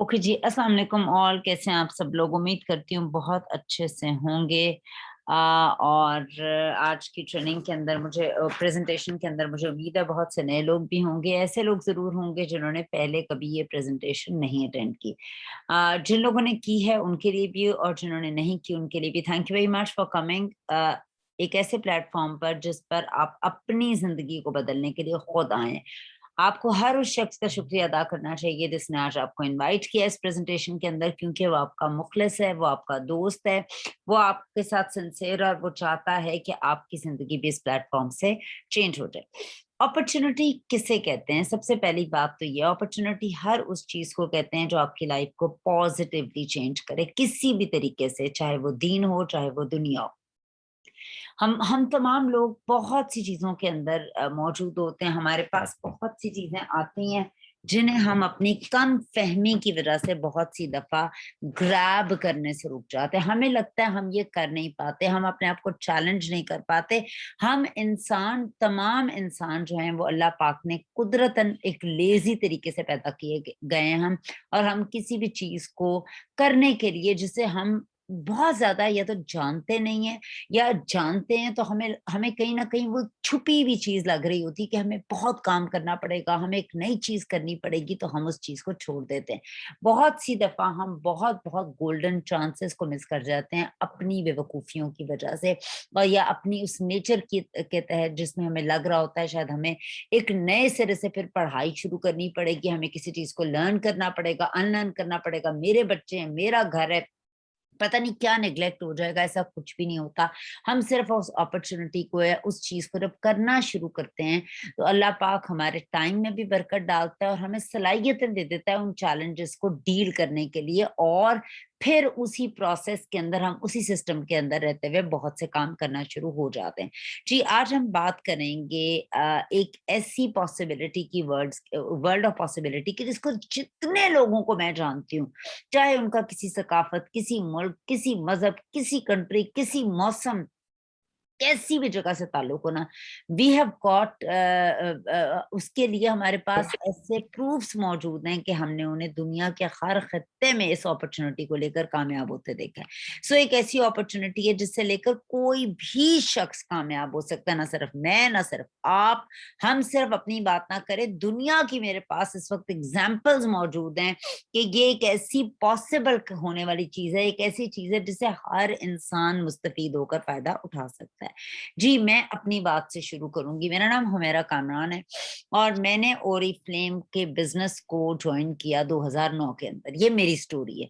Okay जी, अस्सलाम वालेकुम all. कैसे हैं आप सब लोग? उम्मीद करती हूँ बहुत अच्छे से होंगे। और आज की ट्रेनिंग के अंदर प्रेजेंटेशन के अंदर मुझे उम्मीद है बहुत से नए लोग भी होंगे। ऐसे लोग ज़रूर होंगे जिन्होंने पहले कभी ये प्रेजेंटेशन नहीं अटेंड की। जिन लोगों ने की है उनके लिए भी और जिन्होंने नहीं की उनके लिए भी thank you very much for coming. एक ऐसे प्लेटफॉर्म पर जिस पर आप अपनी ज़िंदगी को बदलने के लिए खुद आएँ। आपको हर उस शख्स का शुक्रिया अदा करना चाहिए जिसने आज आपको इनवाइट किया इस प्रेजेंटेशन के अंदर, क्योंकि वो आपका मुखलिस है, वो आपका दोस्त है, वो आपके साथ सिंसियर और वो चाहता है कि आपकी जिंदगी भी इस प्लेटफॉर्म से चेंज हो जाए। अपॉर्चुनिटी किसे कहते हैं? सबसे पहली बात तो ये, अपॉर्चुनिटी हर उस चीज को कहते हैं जो आपकी लाइफ को पॉजिटिवली चेंज करे किसी भी तरीके से, चाहे वो दीन हो चाहे वो दुनिया हो। हम तमाम लोग बहुत सी चीज़ों के अंदर मौजूद होते हैं, हमारे पास बहुत सी चीज़ें आती हैं, जिन्हें हम अपनी कम फ़हमी की वजह से बहुत सी दफ़ा ग्रैब करने से रुक जाते हैं। हमें लगता है हम ये कर नहीं पाते, हम अपने आप को चैलेंज नहीं कर पाते। तमाम इंसान जो हैं वो अल्लाह पाक ने कुदरतन एक लेज़ी तरीके से पैदा किए गए हैं हम, और हम किसी भी चीज़ को करने के लिए जिसे हम बहुत ज़्यादा या तो जानते नहीं हैं या जानते हैं तो हमें हमें कहीं न कहीं वो छुपी हुई चीज़ लग रही होती है कि हमें बहुत काम करना पड़ेगा, हमें एक नई चीज़ करनी पड़ेगी, तो हम उस चीज़ को छोड़ देते हैं। बहुत सी दफ़ा हम बहुत-बहुत गोल्डन चांसेस को मिस कर जाते हैं अपनी बेवकूफ़ियों की वजह से, और या अपनी उस नेचर के तहत जिसमें हमें लग रहा होता है शायद हमें एक नए सिरे से फिर पढ़ाई शुरू करनी पड़ेगी, हमें किसी चीज़ को लर्न करना पड़ेगा, अनलर्न करना पड़ेगा, मेरे बच्चे हैं, मेरा घर है, पता नहीं क्या नेग्लेक्ट हो जाएगा, ऐसा कुछ भी नहीं होता। हम सिर्फ़ उस अपॉर्च्युनिटी को या उस चीज़ को जब करना शुरू करते हैं, तो अल्लाह पाक हमारे टाइम में भी बरकत डालता है और हमें सलाहियतें दे देता है उन चैलेंजेस को डील करने के लिए, और फिर उसी प्रोसेस के अंदर हम उसी सिस्टम के अंदर रहते हुए बहुत से काम करना शुरू हो जाते हैं। जी, आज हम बात करेंगे एक ऐसी पॉसिबिलिटी की वर्ल्ड ऑफ पॉसिबिलिटी की जिसको जितने लोगों को मैं जानती हूँ, चाहे उनका किसी सकाफत, किसी मुल्क, किसी मज़हब, किसी कंट्री, किसी मौसम, कैसी भी जगह से ताल्लुक हो ना, वी हैव गॉट उसके लिए हमारे पास ऐसे प्रूफ्स मौजूद हैं कि हमने उन्हें दुनिया के हर खित्ते में इस अपॉर्चुनिटी को लेकर कामयाब होते देखा है। सो एक ऐसी अपॉर्चुनिटी है जिससे लेकर कोई भी शख्स कामयाब हो सकता है, ना सिर्फ मैं, ना सिर्फ आप। हम सिर्फ अपनी बात ना करें, दुनिया की मेरे पास इस वक़्त एग्ज़ाम्पल्स मौजूद हैं कि ये एक ऐसी पॉसिबल होने वाली चीज़ है, एक ऐसी चीज़ है जिससे हर इंसान मुस्तफ़ीद होकर फ़ायदा उठा सकता है। जी, मैं अपनी बात से शुरू करूँगी। मेरा नाम हुमैरा कामरान है और मैंने ओरिफ्लेम के बिज़नेस को जॉइन किया 2009 के अंदर। ये मेरी स्टोरी है।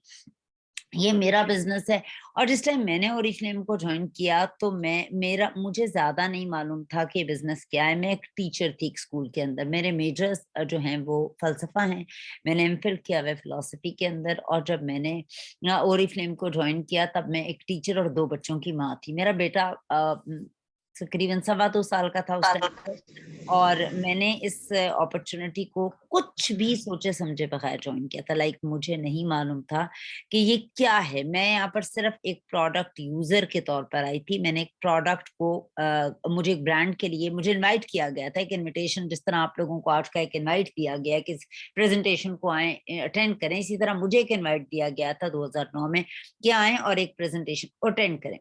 ये मेरा बिज़नेस है, और जिस टाइम मैंने ओरिफ्लेम को जॉइन किया तो मुझे ज़्यादा नहीं मालूम था कि बिज़नेस क्या है। मैं एक टीचर थी एक स्कूल के अंदर। मेरे मेजर्स जो हैं वो फ़लसफ़ा हैं। मैंने एमफ़िल किया हुआ है फ़िलॉसफ़ी के अंदर, और जब मैंने ओरिफ्लेम को जॉइन किया तब मैं एक टीचर और 2 बच्चों की माँ थी। मेरा बेटा तकरीबन सवा 2 साल का था उस टाइम पे, और मैंने इस अपॉर्च्युनिटी को कुछ भी सोचे समझे बगैर जॉइन किया था। लाइक मुझे नहीं मालूम था कि ये क्या है? मैं यहाँ पर सिर्फ़ एक प्रोडक्ट यूज़र के तौर पर आई थी। मैंने एक प्रोडक्ट को मुझे एक ब्रांड के लिए मुझे इनवाइट किया गया था, एक इन्विटेशन जिस तरह आप लोगों को आज का एक इनवाइट दिया गया है कि इस प्रेज़ेंटेशन को आएँ, अटेंड करें, इसी तरह मुझे एक इनवाइट दिया गया था 2009 में कि आएँ और एक प्रेज़ेंटेशन को अटेंड करें।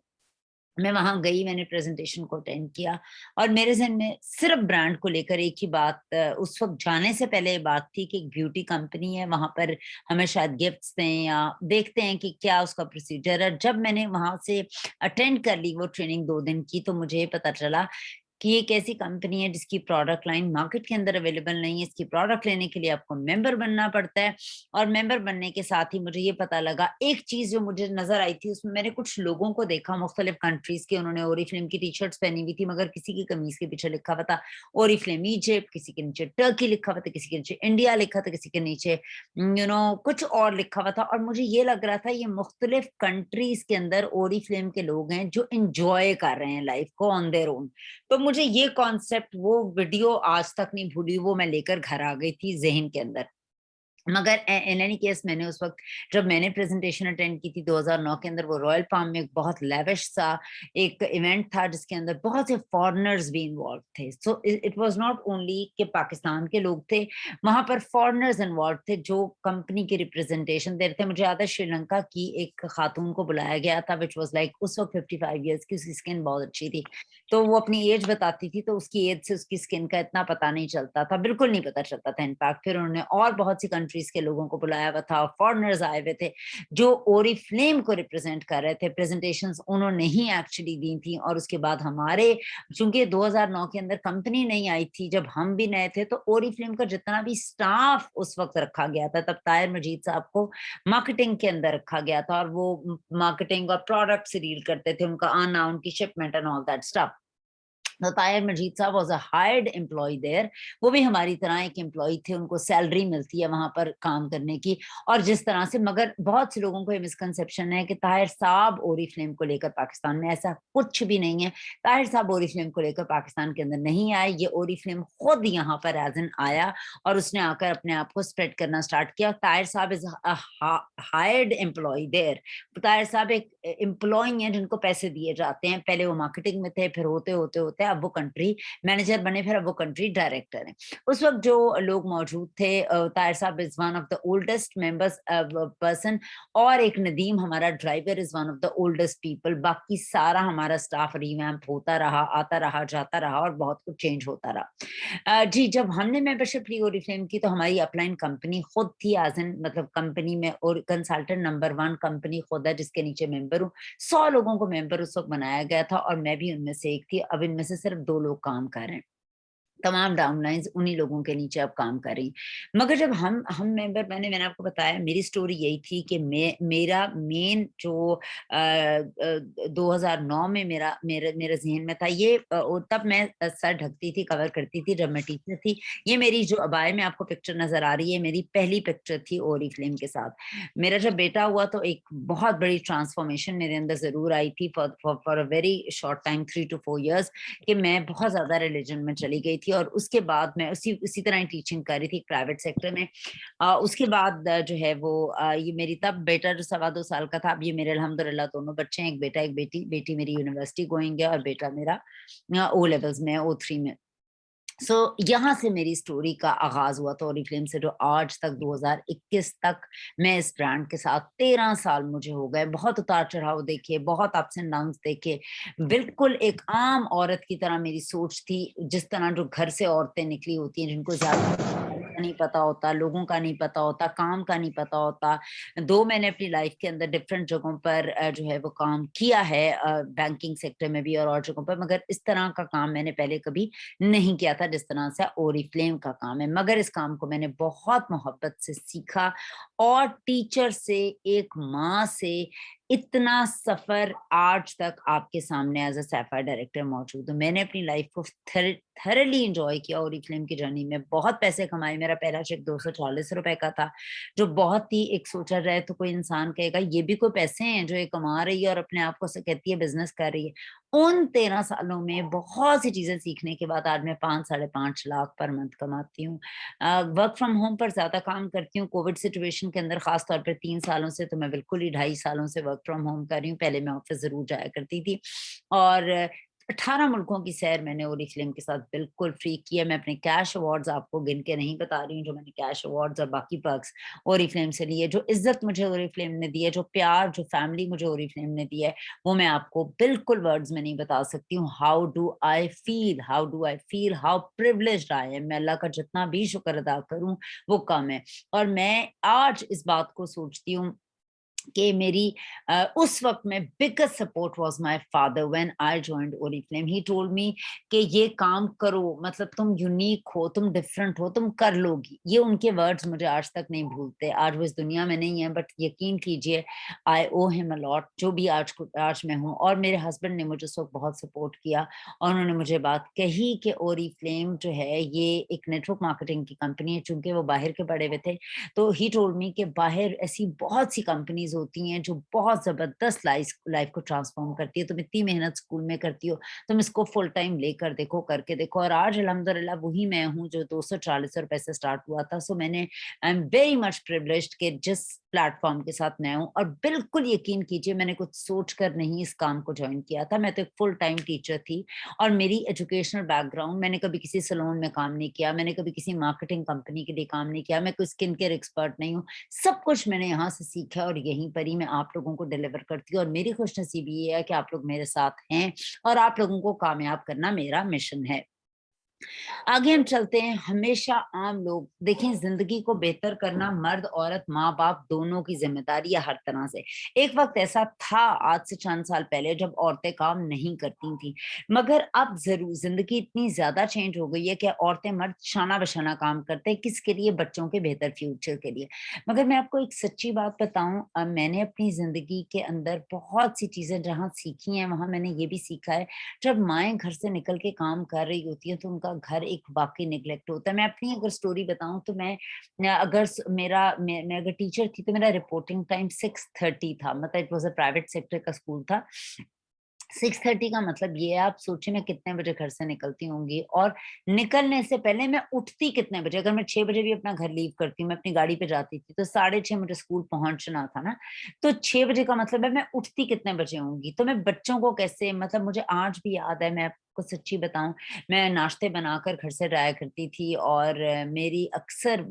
मैं वहाँ गई, मैंने प्रेज़ेंटेशन को अटेंड किया, और मेरे ज़हन में सिर्फ़ ब्रांड को लेकर एक ही बात उस वक़्त जाने से पहले ये बात थी कि एक ब्यूटी कंपनी है, वहाँ पर हमें शायद गिफ्ट्स दें या देखते हैं कि क्या उसका प्रोसीजर है। जब मैंने वहाँ से अटेंड कर ली वो ट्रेनिंग 2 दिन की, तो मुझे ये पता चला कि ये एक ऐसी कंपनी है जिसकी प्रोडक्ट लाइन मार्केट के अंदर अवेलेबल नहीं है। इसकी प्रोडक्ट लेने के लिए आपको मेंबर बनना पड़ता है, और मेंबर बनने के साथ ही मुझे ये पता लगा, एक चीज़ जो मुझे नज़र आई थी उसमें मैंने कुछ लोगों को देखा मुख्तलिफ कंट्रीज़ के, उन्होंने ओरिफ्लेम की टी-शर्ट्स पहनी हुई थी, मगर किसी की कमीज़ के पीछे लिखा हुआ था ओरिफ्लेम इजिप्ट, किसी के नीचे टर्की लिखा हुआ था, किसी के नीचे इंडिया लिखा था, किसी के नीचे कुछ और लिखा हुआ था, और मुझे ये लग रहा था ये मुख्तलिफ कंट्रीज़ के अंदर ओरिफ्लेम के लोग हैं जो एन्जॉय कर रहे हैं लाइफ़ को ऑन देयर ओन। तो मुझे ये कॉन्सेप्ट, वो वीडियो आज तक नहीं भूली, वो मैं लेकर घर आ गई थी ज़हन के अंदर। मगर इन एनी केस मैंने उस वक्त जब मैंने प्रेजेंटेशन अटेंड की थी 2009 के अंदर, वो रॉयल पाम में एक बहुत लेविश सा एक इवेंट था जिसके अंदर बहुत से फॉरेनर्स भी इन्वॉल्व थे. So it was not only कि पाकिस्तान के लोग थे, वहां पर फॉरेनर्स इन्वॉल्व थे जो कंपनी की रिप्रेजेंटेशन दे रहे थे. मुझे याद है श्रीलंका की एक खातून को बुलाया गया था विच वाज लाइक उस वक्त 55 ईयर्स की, उसकी स्किन बहुत अच्छी थी, तो वो अपनी एज बताती थी, तो उसकी एज से उसकी स्किन का इतना पता नहीं चलता था, बिल्कुल नहीं पता चलता था. इनफैक्ट फिर उन्होंने और बहुत सी कंट्रीज के लोगों को बुलाया हुआ था, फॉरेनर्स आए हुए थे जो ओरिफ्लेम को रिप्रेजेंट कर रहे थे. प्रेजेंटेशंस उन्होंने ही एक्चुअली दी थी. और उसके बाद हमारे, चूंकि 2009 के अंदर कंपनी नहीं आई थी, जब हम भी नए थे, तो ओरिफ्लेम का जितना भी स्टाफ उस वक्त रखा गया था, तब ताहिर मजीद साहब को मार्केटिंग के अंदर रखा गया था, और वो मार्केटिंग और प्रोडक्ट से डील करते थे, उनका आना, उनकी shipment and all that stuff. तो ताहिर मजीद साहब was a hired employee there. वो भी हमारी तरह एक एम्प्लॉय थे, उनको सैलरी मिलती है वहां पर काम करने की. और जिस तरह से, मगर बहुत से लोगों को ये मिसकंसेप्शन है कि ताहिर साहब ओरिफ्लेम को लेकर पाकिस्तान में, ऐसा कुछ भी नहीं है. ताहिर साहब ओरिफ्लेम को लेकर पाकिस्तान के अंदर नहीं आए, ये ओरिफ्लेम खुद यहाँ पर एज एन आया और उसने आकर अपने आप को स्प्रेड करना स्टार्ट किया. ताहिर साहब is hired employee there. Tahir साहब एक एम्प्लॉय हैं जिनको पैसे दिए जाते हैं. पहले वो मार्केटिंग में थे, फिर होते होते होते अब वो कंट्री मैनेजर बने, फिर अब वो कंट्री डायरेक्टर हैं. उस वक्त जो लोग मौजूद थे, ताहिर साहब is one of the oldest members person, और एक नदीम हमारा driver is one of the oldest people. बाकी सारा हमारा स्टाफ रिवैम्प होता रहा, आता रहा, जाता रहा, और बहुत कुछ चेंज होता रहा. जी, जब हमने मेंबरशिप ली ओरिफ्लेम की, तो हमारी अपलाइन कंपनी खुद थी, एज एन मतलब कंपनी में, और कंसल्टेंट नंबर 1 कंपनी खुद है जिसके नीचे मेंबर हूँ. 100 लोगों को मेंबर उस वक्त बनाया गया था, और मैं भी उनमें से एक थी. अब इनमें से सिर्फ 2 लोग काम कर रहे हैं. तमाम डाउनलाइंस उन्हीं लोगों के नीचे अब काम कर रही. मगर जब हम मेंबर बने, मैंने आपको बताया मेरी स्टोरी यही थी कि मेरा मेन जो 2009 में मेरा मेरे मेरे जहन में था ये, और तब मैं सर ढकती थी, कवर करती थी जब मैं टीचर थी. ये मेरी जो अबाए में आपको पिक्चर नजर आ रही है, मेरी पहली पिक्चर थी ओरिफ्लेम के साथ. मेरा जब बेटा हुआ तो एक बहुत बड़ी ट्रांसफॉर्मेशन मेरे अंदर जरूर आई थी, for a very short time, 3 to 4 years, कि मैं बहुत ज्यादा रिलीजन में चली गई थी. और उसके बाद मैं उसी तरह टीचिंग कर रही थी प्राइवेट सेक्टर में. उसके बाद जो है वो ये मेरी तब बेटा जो 2.25 साल का था. अब ये मेरे अल्हम्दुलिल्लाह दोनों बच्चे हैं, एक बेटा एक बेटी. बेटी मेरी यूनिवर्सिटी गोइंग है, और बेटा मेरा ओ लेवल्स में, O3 में. यहाँ से मेरी स्टोरी का आगाज हुआ था ओरिफ्लेम से, जो आज तक 2021 तक मैं इस ब्रांड के साथ, 13 साल मुझे हो गए. बहुत उतार चढ़ाव देखे, बहुत अप्स एंड डाउन्स देखे. बिल्कुल एक आम औरत की तरह मेरी सोच थी, जिस तरह जो घर से औरतें निकली होती हैं, जिनको ज्यादा का नहीं पता होता, लोगों का नहीं पता होता, काम का नहीं पता होता. दो मैंने अपनी लाइफ के अंदर डिफरेंट जगहों पर जो है वो काम किया है, बैंकिंग सेक्टर में भी और जगहों पर, मगर इस तरह का काम मैंने पहले कभी नहीं किया था जिस तरह से ओरिफ्लेम का काम है. मगर इस काम को मैंने बहुत मोहब्बत से सीखा, और टीचर से, एक माँ से, इतना सफर आज तक आपके सामने एज अ सैफा डायरेक्टर मौजूद हूँ. मैंने अपनी लाइफ को थरली एंजॉय किया ओरिफ्लेम की जर्नी में. बहुत पैसे कमाए. मेरा पहला चेक 240 रुपए का था, जो बहुत ही, एक सोचा जाए तो कोई इंसान कहेगा ये भी कोई पैसे हैं जो ये कमा रही है और अपने आप को कहती है बिजनेस कर रही है. उन 13 सालों में बहुत सी चीजें सीखने के बाद आज मैं 5-5.5 लाख पर मंथ कमाती हूँ. वर्क फ्रॉम होम पर ज्यादा काम करती हूँ. कोविड सिचुएशन के अंदर खास तौर पर 3 सालों से, तो मैं बिल्कुल ही 2.5 सालों से वर्क फ्रॉम होम कर रही हूँ. पहले मैं ऑफिस जरूर जाया करती थी. और 18 मुल्कों की सैर मैंने ओरिफ्लेम के साथ बिल्कुल फ्री की है. मैं अपने कैश अवार्ड्स आपको गिन के नहीं बता रही हूँ, जो मैंने कैश अवार्ड्स और बाकी पर्क्स ओरिफ्लेम से लिए, जो इज्जत मुझे ओरिफ्लेम ने दी है, जो प्यार, जो फैमिली मुझे ओरिफ्लेम ने दी है, वो मैं आपको बिल्कुल वर्ड्स में नहीं बता सकती हूँ. How do I feel, how privileged I am. मैं अल्लाह का जितना भी शुक्र अदा करूँ वो कम है. और मैं आज इस बात को सोचती हूँ कि मेरी उस वक्त में biggest support was my father when I joined Oriflame. He told me कि ये काम करो, मतलब तुम यूनिक हो, तुम डिफरेंट हो, तुम कर लोगी. ये उनके वर्ड्स मुझे आज तक नहीं भूलते. आज वो इस दुनिया में नहीं है, बट यकीन कीजिए आई ओ हिम अ लॉट, जो भी आज मैं हूँ. और मेरे हस्बैंड ने मुझे उस वक्त बहुत सपोर्ट किया, और उन्होंने मुझे बात कही कि ओरिफ्लेम जो है ये एक नेटवर्क मार्केटिंग की कंपनी है. चूंकि वो बाहर के पड़े हुए थे, तो ही टोल्ड मी कि बाहर ऐसी बहुत सी कंपनीज अपॉर्चुनिटीज होती हैं जो बहुत जबरदस्त लाइफ को ट्रांसफॉर्म करती है। तुम इतनी मेहनत स्कूल में करती हो, तुम इसको फुल टाइम लेकर देखो, करके देखो। और आज अल्हम्दुलिल्लाह वही मैं हूँ जो 240 रुपए से स्टार्ट हुआ था। सो मैंने, I am very much privileged कि जिस प्लेटफॉर्म के साथ मैं हूँ, और बिल्कुल यकीन कीजिए मैंने कुछ सोच कर नहीं इस काम को ज्वाइन किया था। मैं तो एक फुल टाइम टीचर थी, और मेरी एजुकेशनल बैकग्राउंड, मैंने कभी किसी सैलून में काम नहीं किया, मैंने कभी किसी मार्केटिंग कंपनी के लिए काम नहीं किया, मैं कोई स्किन केयर एक्सपर्ट नहीं हूँ। सब कुछ मैंने यहाँ से सीखा और यहीं पर ही मैं आप लोगों को डिलीवर करती हूँ। और मेरी खुशनसीबी ये है कि आप लोग मेरे साथ हैं, और आप लोगों को कामयाब करना मेरा मिशन है। आगे हम चलते हैं। हमेशा आम लोग देखें, जिंदगी को बेहतर करना मर्द औरत माँ बाप दोनों की जिम्मेदारी है हर तरह से। एक वक्त ऐसा था आज से चंद साल पहले जब औरतें काम नहीं करती थी, मगर अब जरूर जिंदगी इतनी ज्यादा चेंज हो गई है कि औरतें मर्द शाना बशाना काम करते हैं। किसके लिए? बच्चों के बेहतर फ्यूचर के लिए। मगर मैं आपको एक सच्ची बात बताऊं, मैंने अपनी जिंदगी के अंदर बहुत सी चीजें जहां सीखी हैं, वहां मैंने ये भी सीखा है, जब माएँ घर से निकल के काम कर रही होती हैं तो उनका घर एक वाक़ई नेग्लेक्ट होता है। मैं अपनी अगर स्टोरी बताऊँ तो अगर मैं अगर टीचर थी तो मेरा रिपोर्टिंग टाइम 6:30 था। मतलब it was a private sector का स्कूल था। 6:30 का मतलब ये है, आप सोचिए मैं कितने बजे घर से निकलती होंगी, और निकलने से पहले मैं उठती कितने बजे। अगर मैं 6 बजे भी अपना घर लीव करती हूँ, मैं अपनी गाड़ी पे जाती थी, तो 6:30 मुझे स्कूल पहुँचना था ना, तो 6 बजे का मतलब है मैं उठती कितने बजे होंगी। तो मैं बच्चों को कैसे, मतलब मुझे आज भी याद है, मैं आपको सच्ची बताऊँ, मैं नाश्ते बनाकर घर से जाया करती थी, और मेरी अक्सर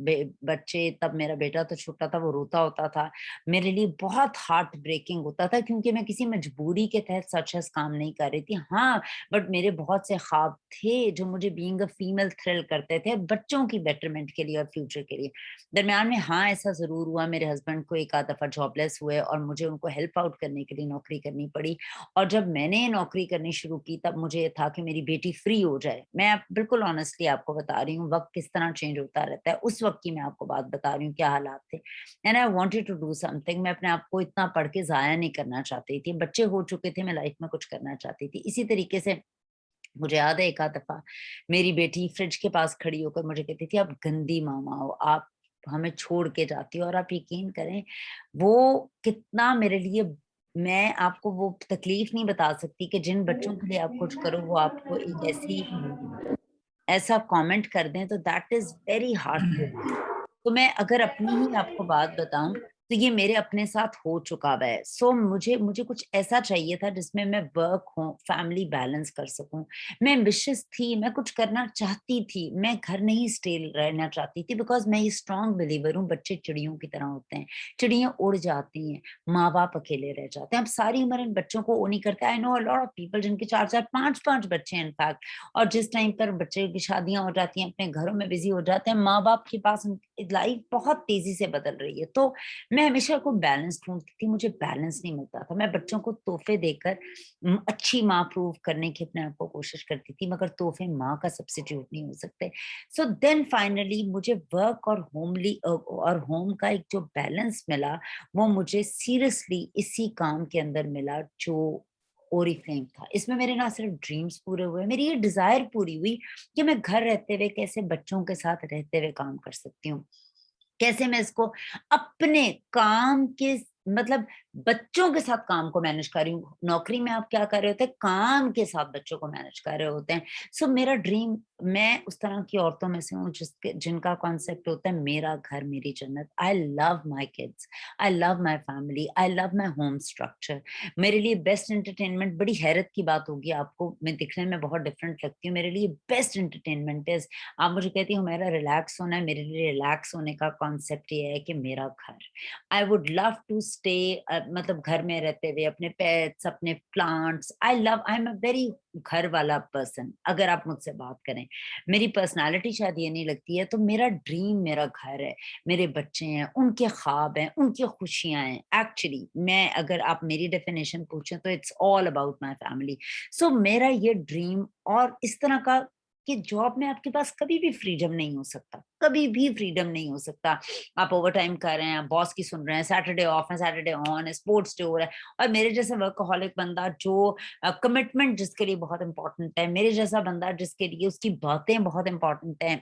बच्चे, तब मेरा बेटा तो छोटा था, वो रोता होता था। मेरे लिए बहुत हार्ट ब्रेकिंग होता था, क्योंकि मैं किसी मजबूरी के तहत सच काम नहीं कर रही थी। हाँ, बट मेरे बहुत से ख्वाब थे जो मुझे बीइंग अ फीमेल थ्रिल करते थे बच्चों की बेटरमेंट के लिए और फ्यूचर के लिए। दरमियान में हाँ, ऐसा ज़रूर हुआ, मेरे हस्बैंड को एक आध दफ़ा जॉबलेस हुए और मुझे उनको हेल्प आउट करने के लिए नौकरी करनी पड़ी। और जब मैंने नौकरी करनी शुरू की, तब मुझे ये था कि मेरी बेटी फ्री हो जाए। मैं बिल्कुल ऑनेस्टली आपको बता रही हूँ, वक़्त किस तरह चेंज होता रहता है। उस वक़्त की मैं आपको बात बता रही हूँ, क्या हालात थे। And I wanted to do something. मैं अपने आप को इतना पढ़ के ज़ाया नहीं करना चाहती थी। बच्चे हो चुके थे, मैं लाइफ में कुछ करना चाहती थी। इसी तरीके से मुझे याद है, एक आध दफ़ा मेरी बेटी फ्रिज के पास खड़ी होकर मुझे कहती थी, "आप गंदी मामा हो, आप हमें छोड़ के जाती हो।" और आप यकीन करें, वो कितना मेरे लिए, मैं आपको वो तकलीफ नहीं बता सकती कि जिन बच्चों के लिए आप कुछ करो, वो आपको एक ऐसा कमेंट कर दें, तो दैट इज़ वेरी हार्टफुल। तो मैं अगर अपनी ही आपको बात बताऊँ, तो ये मेरे अपने साथ हो चुका हुआ है। सो मुझे मुझे कुछ ऐसा चाहिए था जिसमें मैं वर्क हो, फैमिली बैलेंस कर सकूँ। मैं एम्बिशियस थी, मैं कुछ करना चाहती थी, मैं घर नहीं स्टे रहना चाहती थी, बिकॉज़ मैं ये स्ट्रॉन्ग बिलीवर हूँ, बच्चे चिड़ियों की तरह होते हैं। चिड़ियाँ उड़ जाती हैं, माँ-बाप अकेले रह जाते हैं। अब सारी उम्र इन बच्चों को वो नहीं करते। I know a lot of people जिनके 4-4 5-5 बच्चे हैं इनफैक्ट, और जिस टाइम पर बच्चे की शादियाँ हो जाती हैं, अपने घरों में बिज़ी हो जाते हैं, माँ-बाप के पास लाइफ बहुत तेज़ी से बदल रही है। तो मैं हमेशा को बैलेंस ढूँढती थी, मुझे बैलेंस नहीं मिलता था। मैं बच्चों को तोहफ़े देकर अच्छी माँ प्रूव करने की अपने आप को कोशिश करती थी, मगर तोहफ़े माँ का सब्स्टिट्यूट नहीं हो सकते। सो देन फाइनली मुझे वर्क और और होम का एक जो बैलेंस मिला, वो मुझे सीरियसली इसी काम के अंदर मिला जो ओरिफ्लेम था। इसमें मेरे ना सिर्फ ड्रीम्स पूरे हुए, मेरी ये डिज़ायर पूरी हुई कि मैं घर रहते हुए कैसे बच्चों के साथ रहते हुए काम कर सकती हूँ। कैसे मैं इसको अपने काम के मतलब बच्चों के साथ काम को मैनेज कर रही हूँ। नौकरी में आप क्या कर रहे होते हैं, काम के साथ बच्चों को मैनेज कर रहे होते हैं। सो मेरा ड्रीम, मैं उस तरह की औरतों में से हूँ जिनका कॉन्सेप्ट होता है मेरा घर मेरी जन्नत। I love my kids, I love my family, I love my home structure. मेरे लिए बेस्ट एंटरटेनमेंट, बड़ी हैरत की बात होगी आपको, मैं दिखने में बहुत डिफरेंट लगती हूँ, मेरे लिए बेस्ट एंटरटेनमेंट इज़, आप मुझे कहती हो मेरा रिलैक्स होना है, मेरे लिए रिलैक्स होने का कॉन्सेप्ट ये है कि मेरा घर, I would love to stay, मतलब घर में रहते हुए अपने पेट्स, अपने plants, I am a very घर वाला पर्सन। अगर आप मुझसे बात करें, मेरी पर्सनालिटी शायद ये नहीं लगती है, तो मेरा ड्रीम मेरा घर है, मेरे बच्चे हैं, उनके ख्वाब हैं, उनकी खुशियां हैं। एक्चुअली मैं, अगर आप मेरी डेफिनेशन पूछें, तो it's all about my family. So मेरा ये ड्रीम, और इस तरह का कि जॉब में आपके पास कभी भी फ्रीडम नहीं हो सकता, कभी भी फ्रीडम नहीं हो सकता। आप ओवरटाइम कर रहे हैं, बॉस की सुन रहे हैं, सैटरडे ऑफ है, सैटरडे ऑन है, स्पोर्ट्स डे हो रहा है, और मेरे जैसा वर्कहॉलिक बंदा जो कमिटमेंट जिसके लिए बहुत इंपॉर्टेंट है, मेरे जैसा बंदा जिसके लिए उसकी बातें बहुत इंपॉर्टेंट हैं,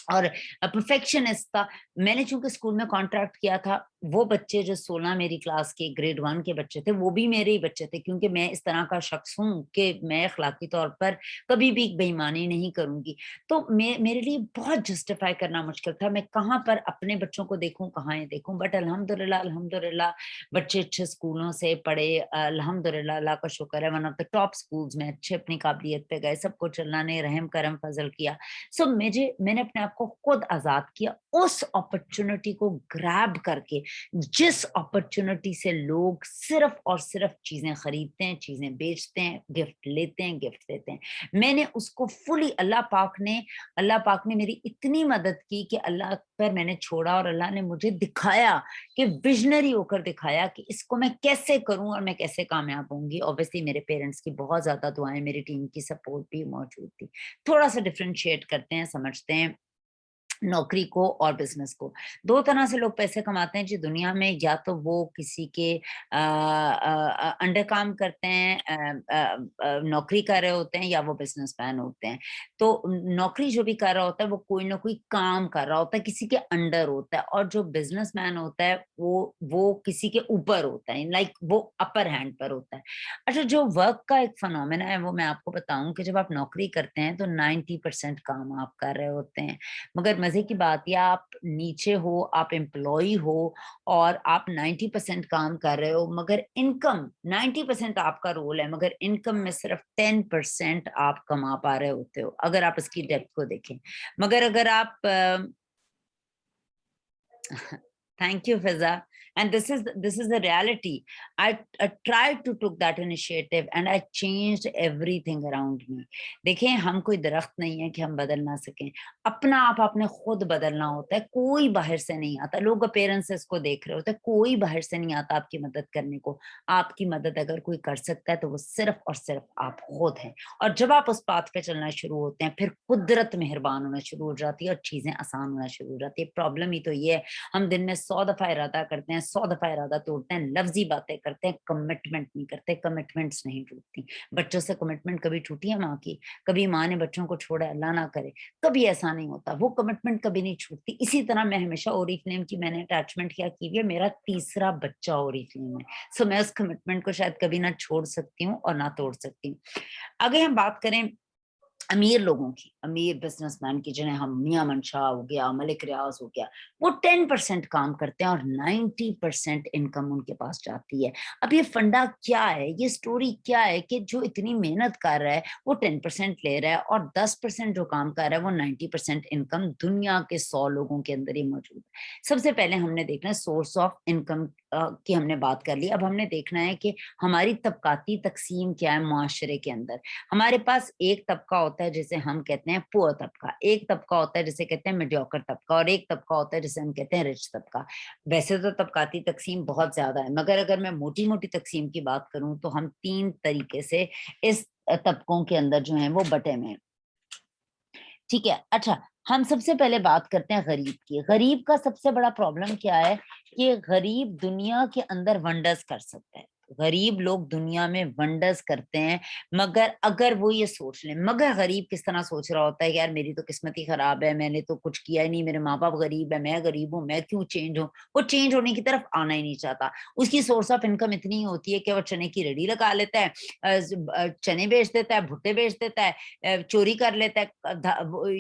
اور परफेक्शनिस्ट था। मैंने चूँकि स्कूल में कॉन्ट्रैक्ट किया था, वो बच्चे जो 16 मेरी क्लास के ग्रेड 1 के बच्चे थे, वो भी मेरे ही बच्चे थे, क्योंकि मैं इस तरह का शख्स हूँ कि मैं अखलाकी तौर पर कभी भी बेईमानी नहीं करूँगी। तो मेरे लिए बहुत जस्टिफ़ाई करना मुश्किल था, मैं कहाँ पर अपने बच्चों को देखूँ, कहाँ ये देखूँ। बट अल्हम्दुलिल्लाह अल्हम्दुलिल्लाह बच्चे अच्छे स्कूलों से पढ़े, अल्हम्दुलिल्लाह अल्लाह का शुक्र है, one of the top schools में अच्छे अपनी काबिलियत पे गए, सब कुछ अल्लाह ने रहम करम फज़ल किया। सो मैंने अपने आप को खुद आजाद किया उस अपॉर्चुनिटी को ग्रैब करके, जिस अपॉर्चुनिटी से लोग सिर्फ और सिर्फ चीजें खरीदते हैं, चीजें बेचते हैं, गिफ्ट लेते हैं, गिफ्ट देते हैं। मैंने उसको फुली, अल्लाह पाक ने मेरी इतनी मदद की कि अल्लाह पर मैंने छोड़ा और अल्लाह ने मुझे दिखाया, कि विजनरी होकर दिखाया कि इसको मैं कैसे करूं और मैं कैसे कामयाब होंगी। ऑब्वियसली मेरे पेरेंट्स की बहुत ज्यादा दुआएं, मेरी टीम की सपोर्ट भी मौजूद थी। थोड़ा सा डिफरेंशिएट करते हैं, समझते हैं नौकरी को और बिजनेस को। दो तरह से लोग पैसे कमाते हैं जी दुनिया में, या तो वो किसी के अंडर काम करते हैं, नौकरी कर रहे होते हैं, या वो बिजनेसमैन होते हैं। तो नौकरी जो भी कर रहा होता है वो कोई ना कोई काम कर रहा होता है, किसी के अंडर होता है, और जो बिजनेसमैन होता है वो किसी के ऊपर होता है, लाइक वो अपर हैंड पर होता है। अच्छा, जो वर्क का एक फिनोमेना है वो मैं आपको बताऊं कि जब आप नौकरी करते हैं तो 90% काम आप कर रहे होते हैं, मगर मजे की बात यह, आप नीचे हो, आप एम्प्लॉय हो और आप 90% काम कर रहे हो, मगर इनकम 90% आपका रोल है, मगर इनकम में सिर्फ 10% आप कमा पा रहे होते हो, अगर आप इसकी डेप्थ को देखें। मगर अगर आप Thank you, Fiza. And this is the reality. I tried to took that initiative and I changed everything around me. देखें, हम कोई दरख्त नहीं है कि हम बदल ना सकें। अपना आप आपने खुद बदलना होता है, कोई बाहर से नहीं आता। लोग अपीयरेंसेस को देख रहे होते हैं, कोई बाहर से नहीं आता आपकी मदद करने को। आपकी मदद अगर कोई कर सकता है तो वो सिर्फ और सिर्फ आप खुद हैं। और जब आप उस पाथ पे चलना शुरू होते हैं, फिर कुदरत मेहरबान होना शुरू हो जाती है और चीजें आसान होना शुरू हो जाती है। प्रॉब्लम ही तो ये है, हम दिन में 100 दफा इरादा करते हैं, 100 दफा इरादा तोड़ते हैं, लफ्जी बातें करते हैं, कमिटमेंट नहीं करते, कमिटमेंट्स नहीं टूटती। बच्चों से कमिटमेंट कभी टूटी है माँ की? कभी माँ ने बच्चों को छोड़ा, अल्लाह ना करे, कभी ऐसा नहीं होता, वो कमिटमेंट कभी नहीं छूटती। इसी तरह मैं हमेशा ओरिफ्लेम की मैंने अटैचमेंट क्या की हुई है, मेरा तीसरा बच्चा ओरिफ्लेम है। सो मैं उस कमिटमेंट को शायद कभी ना छोड़ सकती हूँ और ना तोड़ सकती हूँ। अगर हम बात करें अमीर लोगों की, अमीर बिजनेसमैन की, जिन्हें हम मियां मंशा हो गया, मलिक रियाज हो गया, वो 10% काम करते हैं और 90% इनकम उनके पास जाती है। अब ये फंडा क्या है, ये स्टोरी क्या है कि जो इतनी मेहनत कर रहा है वो 10% ले रहा है और 10% जो काम कर रहा है वो 90% इनकम दुनिया के 100 लोगों के अंदर ही मौजूद है। सबसे पहले हमने देखना है सोर्स ऑफ इनकम की, हमने बात कर ली। अब हमने देखना है कि हमारी तबकाती तकसीम क्या है मुआशरे के अंदर। हमारे पास एक तबका होता है जिसे हम कहते हैं पुअर तबका, एक तबका होता है जिसे कहते हैं मीडियोकर तबका, और एक तबका होता है जिसे हम कहते हैं रिच तबका। वैसे तो तबकाती तकसीम बहुत ज्यादा है, मगर अगर मैं मोटी मोटी तकसीम की बात करूं तो हम 3 तरीके से इस तबकों के अंदर जो है वो बटे हुए हैं। ठीक है, अच्छा, हम सबसे पहले बात करते हैं गरीब की। गरीब का सबसे बड़ा प्रॉब्लम क्या है कि गरीब दुनिया के अंदर वंडर्स कर सकता है। गरीब लोग दुनिया में वंडर्स करते हैं, मगर अगर वो ये सोच लें, मगर गरीब किस तरह सोच रहा होता है कि यार मेरी तो किस्मत ही खराब है, मैंने तो कुछ किया ही नहीं, मेरे माँ बाप गरीब है, मैं गरीब हूँ, मैं क्यों चेंज हूँ। वो चेंज होने की तरफ आना ही नहीं चाहता। उसकी सोर्स ऑफ इनकम इतनी होती है कि वो चने की रेडी लगा लेता है, चने बेच देता है, भुट्टे बेच देता है, चोरी कर लेता है,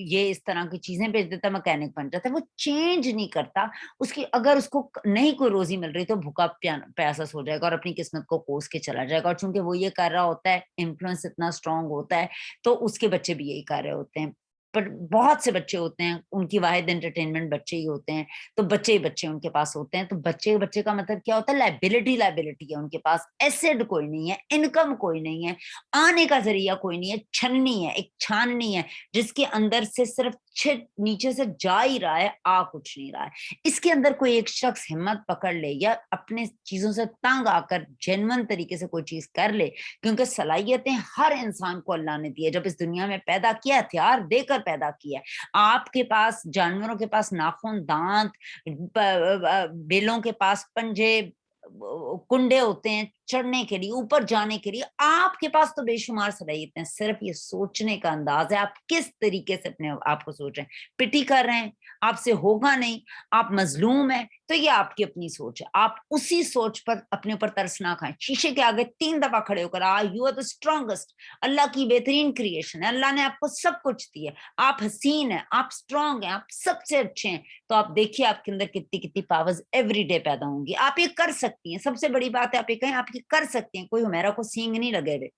ये इस तरह की चीजें बेच देता है, मैकेनिक बन जाता है। वो चेंज नहीं करता। उसकी अगर उसको नहीं कोई रोजी मिल रही तो भूखा प्यासा सो जाएगा और अपनी किस्मत को कोस के चला जाएगा। और चूंकि वो ये कर रहा होता है, इन्फ्लुएंस इतना स्ट्रांग होता है, तो उसके बच्चे भी यही कर रहे होते हैं। पर बहुत से बच्चे होते हैं, उनकी वाहिद एंटरटेनमेंट बच्चे ही होते हैं, तो बच्चे ही बच्चे उनके पास होते हैं। तो बच्चे बच्चे का मतलब क्या होता है, लाइबिलिटी लाइबिलिटी है उनके पास, एसेट कोई नहीं है, इनकम कोई नहीं है, आने का जरिया कोई नहीं है, छन्नी है, एक छाननी है जिसके अंदर से सिर्फ छिट नीचे से जा ही रहा है, आ कुछ नहीं रहा है। इसके अंदर कोई एक शख्स हिम्मत पकड़ ले या अपने चीजों से तंग आकर जेन्युइन तरीके से कोई चीज कर ले, क्योंकि सलाहियतें हर इंसान को अल्लाह ने दी है। जब इस दुनिया में पैदा किया, हथियार देकर पैदा किया है। आपके पास, जानवरों के पास नाखून, दांत, बेलों के पास पंजे, कुंडे होते हैं, चढ़ने के लिए, ऊपर जाने के लिए आपके पास तो बेशुमार सलाहियतें हैं, सिर्फ ये सोचने का अंदाज है, आप किस तरीके से अपने आप को सोच रहे हैं। पिटी कर रहे हैं, आपसे होगा नहीं, आप मजलूम हैं, तो ये आपकी अपनी सोच है। आप उसी सोच पर अपने ऊपर तरस ना खाएं। शीशे के आगे 3 दफा खड़े होकर यू आर द स्ट्रॉन्गेस्ट, अल्लाह की बेहतरीन क्रिएशन है, अल्लाह ने आपको सब कुछ दिया, आप हसीन हैं, आप स्ट्रांग हैं, आप सबसे अच्छे हैं। तो आप देखिए आपके अंदर कितनी कितनी पावर्स एवरी डे पैदा होंगी। आप ये कर सकती हैं, सबसे बड़ी बात है आप ये कहें आप ये कर सकती हैं, कोई हुमैरा को सींग नहीं लगे हुए,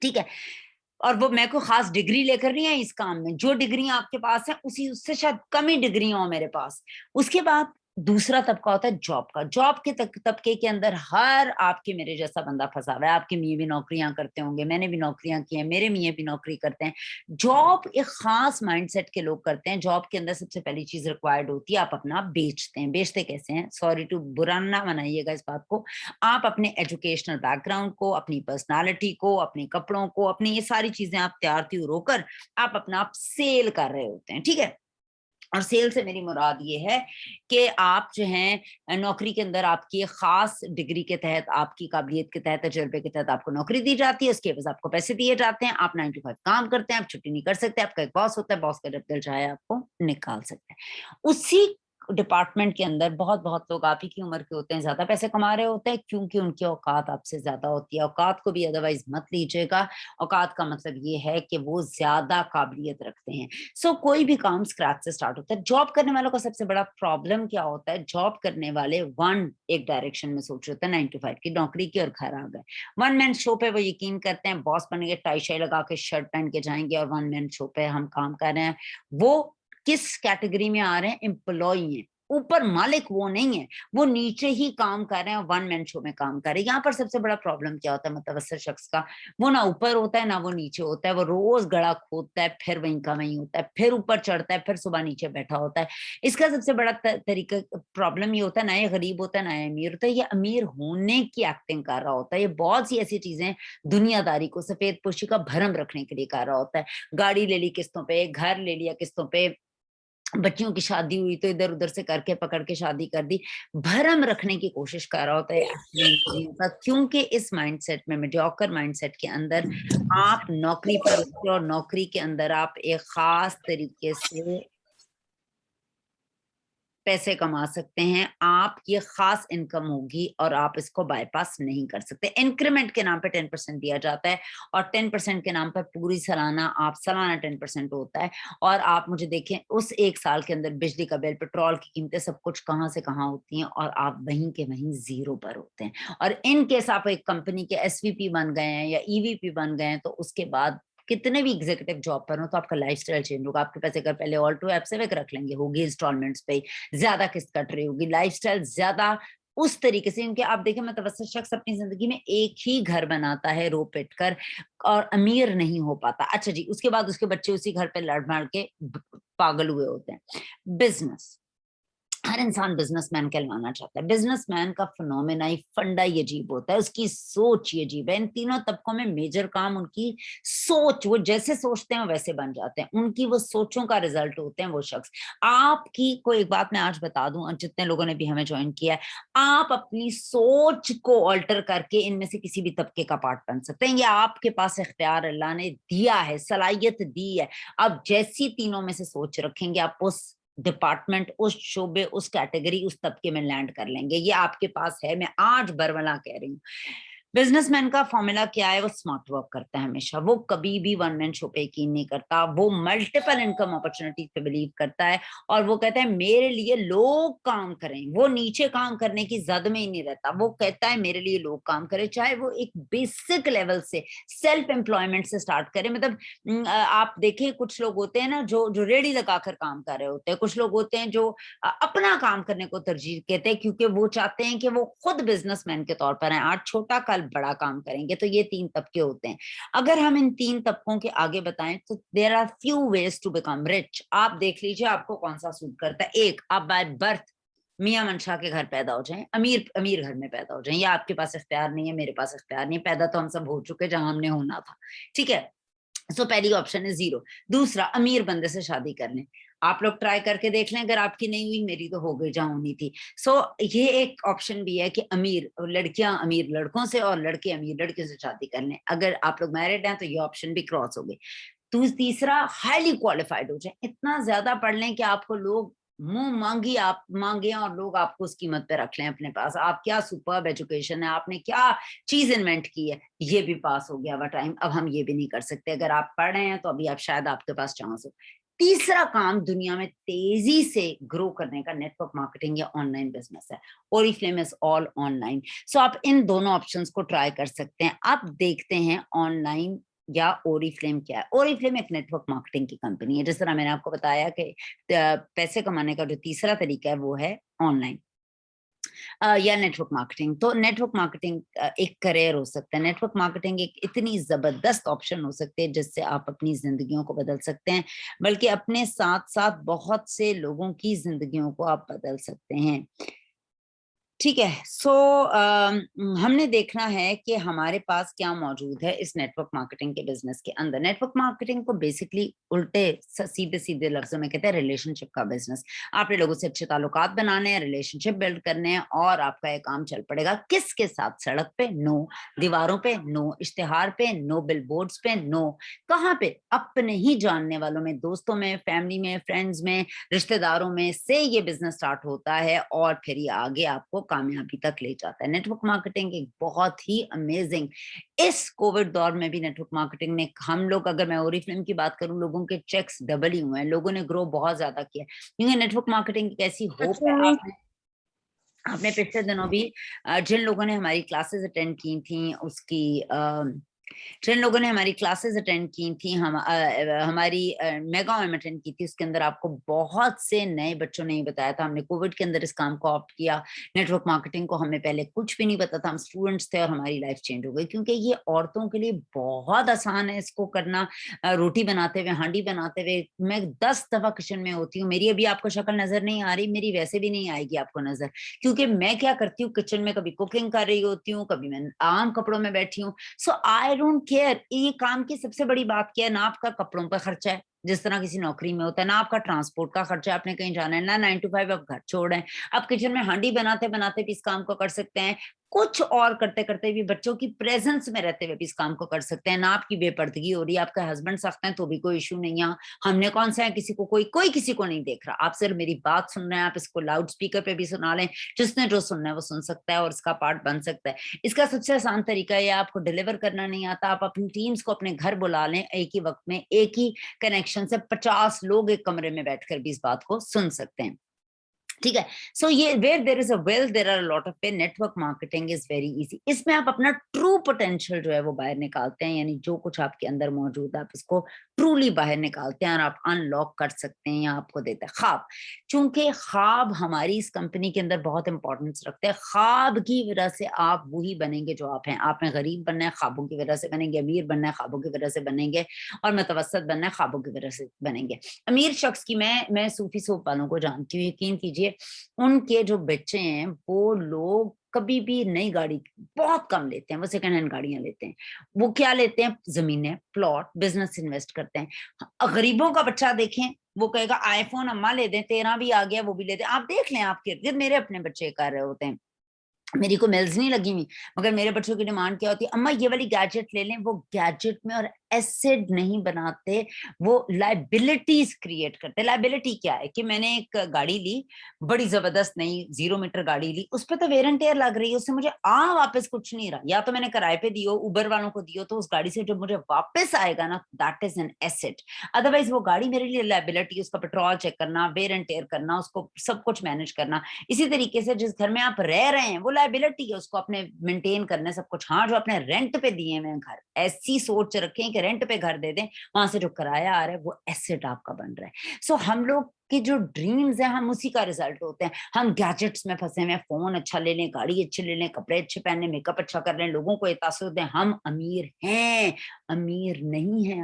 ठीक है। और वो मैं कोई खास डिग्री लेकर नहीं आई इस काम में, जो डिग्री आपके पास है उसी उससे शायद कम ही डिग्रियां हो मेरे पास। उसके बाद दूसरा तबका होता है जॉब का। जॉब के तबके के अंदर हर आपके मेरे जैसा बंदा फंसा हुआ है। आपके मियाँ भी नौकरियां करते होंगे, मैंने भी नौकरियां की हैं, मेरे मियाँ भी नौकरी करते हैं। जॉब एक खास माइंडसेट के लोग करते हैं। जॉब के अंदर सबसे पहली चीज रिक्वायर्ड होती है, आप अपना बेचते हैं। बेचते कैसे हैं, सॉरी टू बुरा ना मनाइएगा इस बात को, आप अपने एजुकेशनल बैकग्राउंड को, अपनी पर्सनालिटी को, अपने कपड़ों को, अपनी ये सारी चीजें आप तैयार त्यूर होकर आप अपना आप सेल कर रहे होते हैं, ठीक है। और सेल से मेरी मुराद ये है कि आप जो हैं नौकरी के अंदर आपकी खास डिग्री के तहत, आपकी काबिलियत के तहत, तजर्बे के तहत आपको नौकरी दी जाती है, उसके बाद आपको पैसे दिए जाते हैं, आप 9 to 5 काम करते हैं, आप छुट्टी नहीं कर सकते, आपका एक बॉस होता है, बॉस का जब दिल चाहे आपको निकाल सकते हैं। उसी डिपार्टमेंट के अंदर बहुत बहुत लोग आप ही की उम्र के होते हैं, ज्यादा पैसे कमा रहे होते हैं, क्योंकि उनकी औकात आपसे ज्यादा होती है। औकात को भी अदरवाइज मत लीजिएगा, औकात का मतलब ये है कि वो ज्यादा काबिलियत रखते हैं। सो कोई भी काम स्क्रैच से स्टार्ट होता है। जॉब करने वालों का सबसे बड़ा प्रॉब्लम क्या होता है, जॉब करने वाले एक डायरेक्शन में सोच रहे होते हैं, 9 to 5 की नौकरी की, और घर आ गए। वन मैन शो पे वो यकीन करते हैं बॉस बनेंगे, टाई शाई लगा के शर्ट पहन के जाएंगे और वन मैन शो पे हम काम कर रहे हैं। वो किस कैटेगरी में आ रहे हैं, एम्प्लॉय हैं, ऊपर मालिक वो नहीं है, वो नीचे ही काम कर रहे हैं, वन मैन शो में काम कर रहे हैं। यहाँ पर सबसे बड़ा प्रॉब्लम क्या होता है मुतवस्सित शख्स का, वो ना ऊपर होता है ना वो नीचे होता है, वो रोज गड़ा खोदता है, फिर वहीं का वहीं होता है, फिर ऊपर चढ़ता है, फिर सुबह नीचे बैठा होता है। इसका सबसे बड़ा तरीका प्रॉब्लम ये होता है, ना ये गरीब होता है ना ये अमीर होता है, ये अमीर होने की एक्टिंग कर रहा होता है। ये बहुत सी ऐसी चीजें दुनियादारी को, सफेद पोशी का भरम रखने के लिए कर रहा होता है। गाड़ी ले ली किस्तों पे, घर ले लिया किस्तों पे, बच्चियों की शादी हुई तो इधर उधर से करके पकड़ के शादी कर दी, भरम रखने की कोशिश कर रहा होता है। क्योंकि इस माइंडसेट में, मीडियोकर माइंडसेट के अंदर आप नौकरी पर उतरे और नौकरी के अंदर आप एक खास तरीके से पैसे कमा सकते हैं, आपकी ये खास इनकम होगी और आप इसको बाईपास नहीं कर सकते। इंक्रीमेंट के नाम पे 10% दिया जाता है और 10% के नाम पर पूरी सालाना 10% होता है। और आप मुझे देखें उस एक साल के अंदर बिजली का बिल, पेट्रोल की कीमतें, सब कुछ कहाँ से कहाँ होती हैं और आप वहीं के वहीं जीरो पर होते हैं। और इन केस आप एक कंपनी के एसवीपी बन गए हैं या ईवीपी बन गए हैं, तो उसके बाद कितने भी एग्जीक्यूटिव जॉब पर हो तो आपका लाइफस्टाइल चेंज होगा। आपके पैसे अगर पहले ऑल टू एप रख लेंगे, होगी इंस्टॉलमेंट्स पे, ज्यादा किस्त कट रही होगी, लाइफस्टाइल ज्यादा उस तरीके से, क्योंकि आप देखें मुतवस्सित शख्स अपनी जिंदगी में एक ही घर बनाता है रो पिट कर और अमीर नहीं हो पाता। अच्छा जी, उसके बाद उसके बच्चे उसी घर पे लड़ मार के पागल हुए होते हैं। बिजनेस, हर इंसान बिजनेसमैन कहलवाना चाहता है। बिजनेसमैन का फिनोमेना ही फंडा ही अजीब होता है, उसकी सोच ही अजीब है। इन तीनों तबकों में मेजर काम उनकी सोच, वो जैसे सोचते हैं वैसे बन जाते हैं, उनकी वो सोचों का रिजल्ट होते हैं वो शख्स। आपकी कोई एक बात मैं आज बता दूं, और जितने लोगों ने भी हमें ज्वाइन किया है, आप अपनी सोच को ऑल्टर करके इनमें से किसी भी तबके का पार्ट बन सकते हैं। ये आपके पास इख्तियार अल्लाह ने दिया है, सलाहियत दी है। अब जैसी तीनों में से सोच रखेंगे, आप उस डिपार्टमेंट, उस शोबे, उस कैटेगरी, उस तबके में लैंड कर लेंगे। ये आपके पास है, मैं आज बरवला कह रही हूँ। बिजनेसमैन का फॉर्मूला क्या है, वो स्मार्ट वर्क करता है हमेशा, वो कभी भी वन मैन शो पे यकीन नहीं करता, वो मल्टीपल इनकम अपॉर्चुनिटी पे बिलीव करता है और वो कहता है मेरे लिए लोग काम करें। वो नीचे काम करने की जद में ही नहीं रहता, वो कहता है मेरे लिए लोग काम करें, चाहे वो एक बेसिक लेवल से सेल्फ एम्प्लॉयमेंट से स्टार्ट करें। मतलब आप देखें कुछ लोग होते हैं ना जो जो रेडी लगाकर काम कर रहे होते हैं, कुछ लोग होते हैं जो अपना काम करने को तरजीह कहते हैं, क्योंकि वो चाहते हैं कि वो खुद बिजनेसमैन के तौर पर हैं, आज छोटा कल बड़ा काम करेंगे। तो ये 3 तबके होते हैं। अगर हम इन 3 तबकों के आगे बताएं तो there are few ways to become rich. आप देख लीजिए आपको कौन सा सूट करता है। एक, आप बाय बर्थ मियां मंशा के घर पैदा हो जाएं, अमीर अमीर घर में पैदा हो जाएं, या आपके पास इख्तियार नहीं है, मेरे पास इख्तियार नहीं, पैदा तो हम सब हो चुके जहां हमने होना था, ठीक है। सो पहली ऑप्शन है जीरो। दूसरा, अमीर बंदे से शादी कर लें। آپ لوگ ٹرائی کر کے دیکھ لیں, اگر آپ کی نہیں ہوئی میری تو ہو گئی جہاں ہونی تھی. سو یہ ایک آپشن بھی ہے کہ امیر لڑکیاں امیر لڑکوں سے اور لڑکے امیر لڑکیوں سے شادی کر لیں. اگر آپ لوگ میرڈ ہیں تو یہ آپشن بھی کراس ہو گئی. تیسرا, ہائیلی کوالیفائڈ ہو جائیں, اتنا زیادہ پڑھ لیں کہ آپ کو لوگ منہ مانگی آپ مانگیں اور لوگ آپ کو اس قیمت پہ رکھ لیں اپنے پاس. آپ کیا سپرب ایجوکیشن ہے, آپ نے کیا چیز انوینٹ کی ہے, یہ بھی پاس ہو گیا وہ ٹائم, اب ہم یہ بھی نہیں کر سکتے. اگر آپ پڑھ رہے ہیں تو ابھی آپ شاید آپ کے پاس چانس ہو. تیسرا کام دنیا میں تیزی سے گرو کرنے کا نیٹ ورک مارکیٹنگ یا آن لائن بزنس ہے. اوریفلیم از آل آن لائن. سو آپ ان دونوں آپشنس کو ٹرائی کر سکتے ہیں. آپ دیکھتے ہیں آن لائن یا اوریفلیم کیا ہے. اوریفلیم ایک نیٹ ورک مارکیٹنگ کی کمپنی ہے. جس طرح میں نے آپ کو بتایا کہ پیسے کمانے کا جو تیسرا طریقہ ہے وہ ہے آن لائن یا نیٹ ورک مارکیٹنگ. تو نیٹ ورک مارکیٹنگ ایک کریئر ہو سکتا ہے. نیٹ ورک مارکیٹنگ ایک اتنی زبردست آپشن ہو سکتے ہے جس سے آپ اپنی زندگیوں کو بدل سکتے ہیں, بلکہ اپنے ساتھ ساتھ بہت سے لوگوں کی زندگیوں کو آپ بدل سکتے ہیں. ٹھیک ہے. سو ہم نے دیکھنا ہے کہ ہمارے پاس کیا موجود ہے اس نیٹ ورک مارکیٹنگ کے بزنس کے اندر. نیٹ ورک مارکیٹنگ کو بیسکلی الٹے سیدھے سیدھے لفظوں میں کہتے ہیں ریلیشن شپ کا بزنس. آپ نے لوگوں سے اچھے تعلقات بنانے ہیں, ریلیشن شپ بلڈ کرنے ہیں, اور آپ کا یہ کام چل پڑے گا. کس کے ساتھ؟ سڑک پہ نو, دیواروں پہ نو, اشتہار پہ نو, بل بورڈز پہ نو. کہاں پہ؟ اپنے ہی جاننے والوں میں, دوستوں میں, فیملی میں, فرینڈز میں, رشتہ داروں میں سے یہ بزنس سٹارٹ ہوتا ہے اور پھر یہ آگے آپ کو کامیابی تک لے جاتا ہے. نیٹ ورک مارکیٹنگ ایک بہت ہی امیزنگ, اس کووڈ دور میں بھی نیٹ ورک مارکیٹنگ نے, ہم لوگ اگر میں اوریفلیم کی بات کروں, لوگوں کے چیکس ڈبل ہی ہوئے ہیں, لوگوں نے گرو بہت زیادہ کیا, کیونکہ نیٹ ورک مارکیٹنگ ایک ایسی ہوپ ہے. آپ نے پچھلے دنوں بھی جن لوگوں نے ہماری کلاسز اٹینڈ کی تھیں اس کی جن لوگوں نے ہماری کلاسز اٹینڈ کی تھیں, ہماری میگا اٹینڈ کی تھی, اس کے اندر آپ کو بہت سے نئے بچوں نے بتایا تھا ہم نے کووڈ کے اندر اس کام کو آپٹ کیا. نیٹ ورک مارکیٹنگ کو ہمیں پہلے کچھ بھی نہیں پتا تھا, ہم اسٹوڈنٹس تھے اور ہماری لائف چینج ہو گئی, کیونکہ یہ عورتوں کے لیے بہت آسان ہے اس کو کرنا. روٹی بناتے ہوئے, ہانڈی بناتے ہوئے, میں 10 دفعہ کچن میں ہوتی ہوں, میری ابھی آپ کو شکل نظر نہیں آ رہی, میری ویسے بھی نہیں آئے گی آپ کو نظر, کیونکہ میں کیا کرتی ہوں کچن میں, کبھی کوکنگ کر رہی ہوتی ہوں, کبھی میں عام کپڑوں میں بیٹھی ہوں. سو آئی ڈونٹ کیئر. یہ کام کی سب سے بڑی بات کیا ہے, نہ آپ کا کپڑوں پہ خرچہ ہے جس طرح کسی نوکری میں ہوتا ہے, نہ آپ کا ٹرانسپورٹ کا خرچہ, آپ نے کہیں جانا ہے, نہ 9 to 5 آپ گھر چھوڑ رہے ہیں, آپ کچن میں ہانڈی بناتے بناتے بھی اس کام کو کر سکتے ہیں, کچھ اور کرتے کرتے بھی, بچوں کی پریزنس میں رہتے ہوئے بھی اس کام کو کر سکتے ہیں. نہ آپ کی بے پردگی ہو رہی ہے, آپ کا ہسبینڈ سخت ہیں تو بھی کوئی ایشو نہیں ہے, ہم نے کون سا ہے, کسی کو کوئی کسی کو نہیں دیکھ رہا, آپ صرف میری بات سن رہے ہیں, آپ اس کو لاؤڈ اسپیکر پہ بھی سنا لیں, جس نے جو سننا ہے وہ سن سکتا ہے اور اس کا پارٹ بن سکتا ہے. اس کا سب سے آسان طریقہ یہ, آپ کو ڈیلیور کرنا نہیں آتا, آپ اپنی ٹیمز کو اپنے گھر بلا لیں, ایک ہی وقت میں ایک ہی کنیکشن سے 50 لوگ ایک کمرے میں بیٹھ کر بھی اس بات کو سن سکتے ہیں. ٹھیک ہے. سو یہ where there is a will there are lot of pay. Network marketing is very easy. اس میں آپ اپنا ٹرو پوٹینشیل جو ہے وہ باہر نکالتے ہیں, یعنی جو کچھ آپ کے اندر موجود ہے آپ اس کو ٹرولی باہر نکالتے ہیں اور آپ ان لاک کر سکتے ہیں, یا آپ کو دیتے ہیں خواب. چونکہ خواب ہماری اس کمپنی کے اندر بہت امپورٹنس رکھتے ہیں. خواب کی وجہ سے آپ وہی بنیں گے جو آپ ہیں. آپ نے غریب بننا ہے, خوابوں کی وجہ سے بنیں گے. امیر بننا ہے, خوابوں کی وجہ سے بنیں گے. اور متوسط بننا ہے, خوابوں کی وجہ سے بنیں گے. امیر شخص کی میں صوفی سوپ والوں کو جانتی ہوں, یقین کیجیے ان کے جو بچے ہیں وہ لوگ کبھی بھی نئی گاڑی بہت کم لیتے ہیں, وہ سیکنڈ ہینڈ گاڑیاں لیتے ہیں. وہ کیا لیتے ہیں؟ زمینیں, پلاٹ, بزنس انویسٹ کرتے ہیں. غریبوں کا بچہ دیکھیں, وہ کہے گا آئی فون اما لے دیں, 13 بھی آ گیا وہ بھی لے دیں. آپ دیکھ لیں آپ کے ارد گرد, میرے اپنے بچے کر رہے ہوتے ہیں, میری کو میلز نہیں لگی ہوئی, مگر میرے بچوں کی ڈیمانڈ کیا ہوتی ہے, اما یہ والی گیجٹ لے لیں. وہ گیجٹ میں اور ایسڈ نہیں بناتے, وہ لائبلٹیز کریٹ کرتے. لائبلٹی کیا ہے کہ میں نے ایک گاڑی لی, بڑی زبردست نئی 0 میٹر گاڑی لی, اس پہ تو ویئر اینڈ ٹیئر لگ رہی ہے, اس سے مجھے واپس کچھ نہیں رہا. یا تو میں نے کرائے پہ دیو, اوبر والوں کو دیو, تو اس گاڑی سے جب مجھے واپس آئے گا نا, that is an asset. Otherwise وہ گاڑی میرے لیے لائبلٹی, اس کا پیٹرول چیک کرنا, ویئر اینڈ ٹیئر کرنا, اس کو سب کچھ مینج کرنا. اسی طریقے سے جس گھر میں آپ رہ رہے ہیں وہ لائبلٹی ہے, اس کو اپنے مینٹین کرنے سب کچھ. ہاں, جو اپنے رینٹ پہ دیے ہوئے گھر, ایسی سوچ رکھیں کہ رینٹ پہ گھر دے دیں, وہاں سے جو کرایہ آ رہا ہے وہ ایسٹ آپ کا بن رہا ہے. سو ہم لوگ کہ جو ڈریمز ہیں ہم اسی کا ریزلٹ ہوتے ہیں. ہم گیجٹس میں پھنسے ہوئے, فون اچھا لے لیں, گاڑی اچھی لے لیں, کپڑے اچھے پہنے, میک اپ اچھا کر لیں, لوگوں کو یہ تاثر دیں ہم امیر ہیں. امیر نہیں ہیں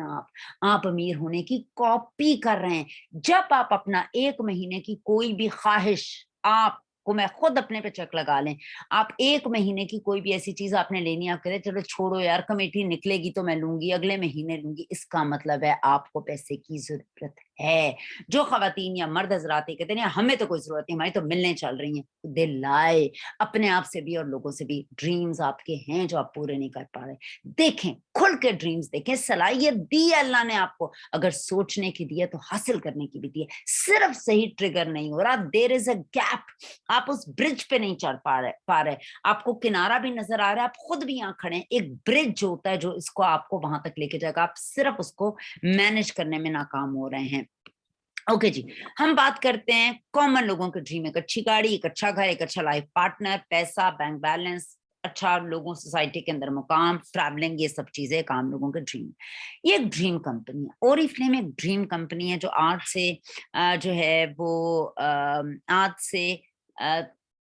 آپ امیر ہونے کی کاپی کر رہے ہیں. جب آپ اپنا 1 مہینے کی کوئی بھی خواہش, آپ کو میں خود اپنے پہ چیک لگا لیں, آپ 1 مہینے کی کوئی بھی ایسی چیز آپ نے لینی ہے, آپ کہتے چلو چھوڑو یار, کمیٹی نکلے گی تو میں لوں گی, اگلے مہینے لوں گی, اس کا مطلب ہے آپ کو پیسے کی ضرورت ہے. है। जो खवातीन या मर्द हजरात ये कहते हैं हमें तो कोई जरूरत नहीं, हमारी तो मिलने चल रही हैं, दे लाए, अपने आप से भी और लोगों से भी। ड्रीम्स आपके हैं जो आप पूरे नहीं कर पा रहे, देखें, खुल के ड्रीम्स देखें। सलाहियत दी है अल्लाह ने आपको, अगर सोचने की दी है तो हासिल करने की भी दी है, सिर्फ सही ट्रिगर नहीं हो रहा, देयर इज अ गैप, आप उस ब्रिज पे नहीं चढ़ पा रहे, आपको किनारा भी नजर आ रहा है, आप खुद भी यहाँ खड़े हैं, एक ब्रिज जो होता है जो इसको आपको वहां तक लेके जाएगा, आप सिर्फ उसको मैनेज करने में नाकाम हो रहे हैं। ओके जी, हम बात करते हैं कॉमन लोगों के ड्रीम। एक अच्छी गाड़ी, एक अच्छा घर, एक अच्छा लाइफ पार्टनर, पैसा, बैंक बैलेंस, अच्छा लोगों सोसाइटी के अंदर मुकाम, ट्रैवलिंग, ये सब चीजें काम लोगों के ड्रीम। ये एक ड्रीम कंपनी है, ओरिफ्लेम एक ड्रीम कंपनी है जो आज से जो है वो आज से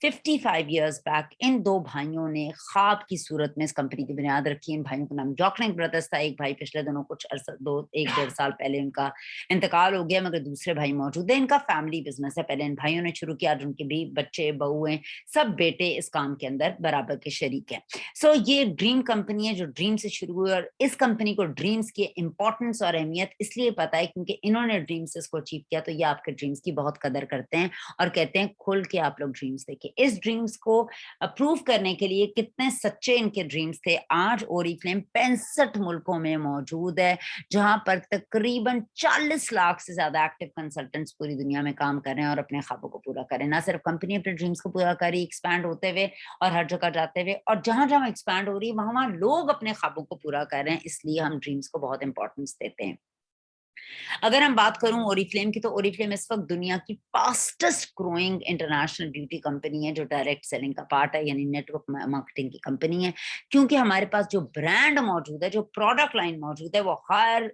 55 years बैक इन दो भाइयों ने ख्वाब की सूरत में इस कंपनी की बुनियाद रखी। इन भाइयों का नाम जॉकलिंग ब्रदर्स था। एक भाई पिछले दिनों कुछ एक डेढ़ साल पहले उनका इंतकाल हो गया, मगर दूसरे भाई मौजूद है। इनका फैमिली बिजनेस है, पहले इन भाइयों ने शुरू किया, उनके भी बच्चे बहुएं सब बेटे इस काम के अंदर बराबर के शरीक हैं। सो ये ड्रीम कंपनी है जो ड्रीम से शुरू हुई, और इस कंपनी को ड्रीम्स की इंपॉर्टेंस और अहमियत इसलिए पता है क्योंकि इन्होंने ड्रीम्स से इसको अचीव किया, तो ये आपके ड्रीम्स की बहुत कदर करते हैं और कहते हैं खुल के आप लोग ड्रीम्स देखिए। इस ड्रीम्स को अप्रूव करने के लिए कितने सच्चे इनके ड्रीम्स थे, आज ओरिफ्लेम 65 मुल्कों में मौजूद है, जहां पर तकरीबन 40 लाख से ज्यादा एक्टिव कंसल्टेंट्स पूरी दुनिया में काम कर रहे हैं और अपने ख्वाबों को पूरा करें। ना सिर्फ कंपनी अपने ड्रीम्स को पूरा कर रही, एक्सपैंड होते हुए और हर जगह जाते हुए, और जहां जहां एक्सपैंड हो रही है वहां वहां लोग अपने ख्वाबों को पूरा कर रहे हैं, इसलिए हम ड्रीम्स को बहुत इंपॉर्टेंस देते हैं। अगर हम बात करूं ओरिफ्लेम की, तो ओरिफ्लेम इस वक्त दुनिया की fastest growing international beauty company है जो डायरेक्ट सेलिंग का पार्ट है, यानी नेटवर्क मार्केटिंग की कंपनी है। क्योंकि हमारे पास जो ब्रांड मौजूद है, जो प्रोडक्ट लाइन मौजूद है, वो हर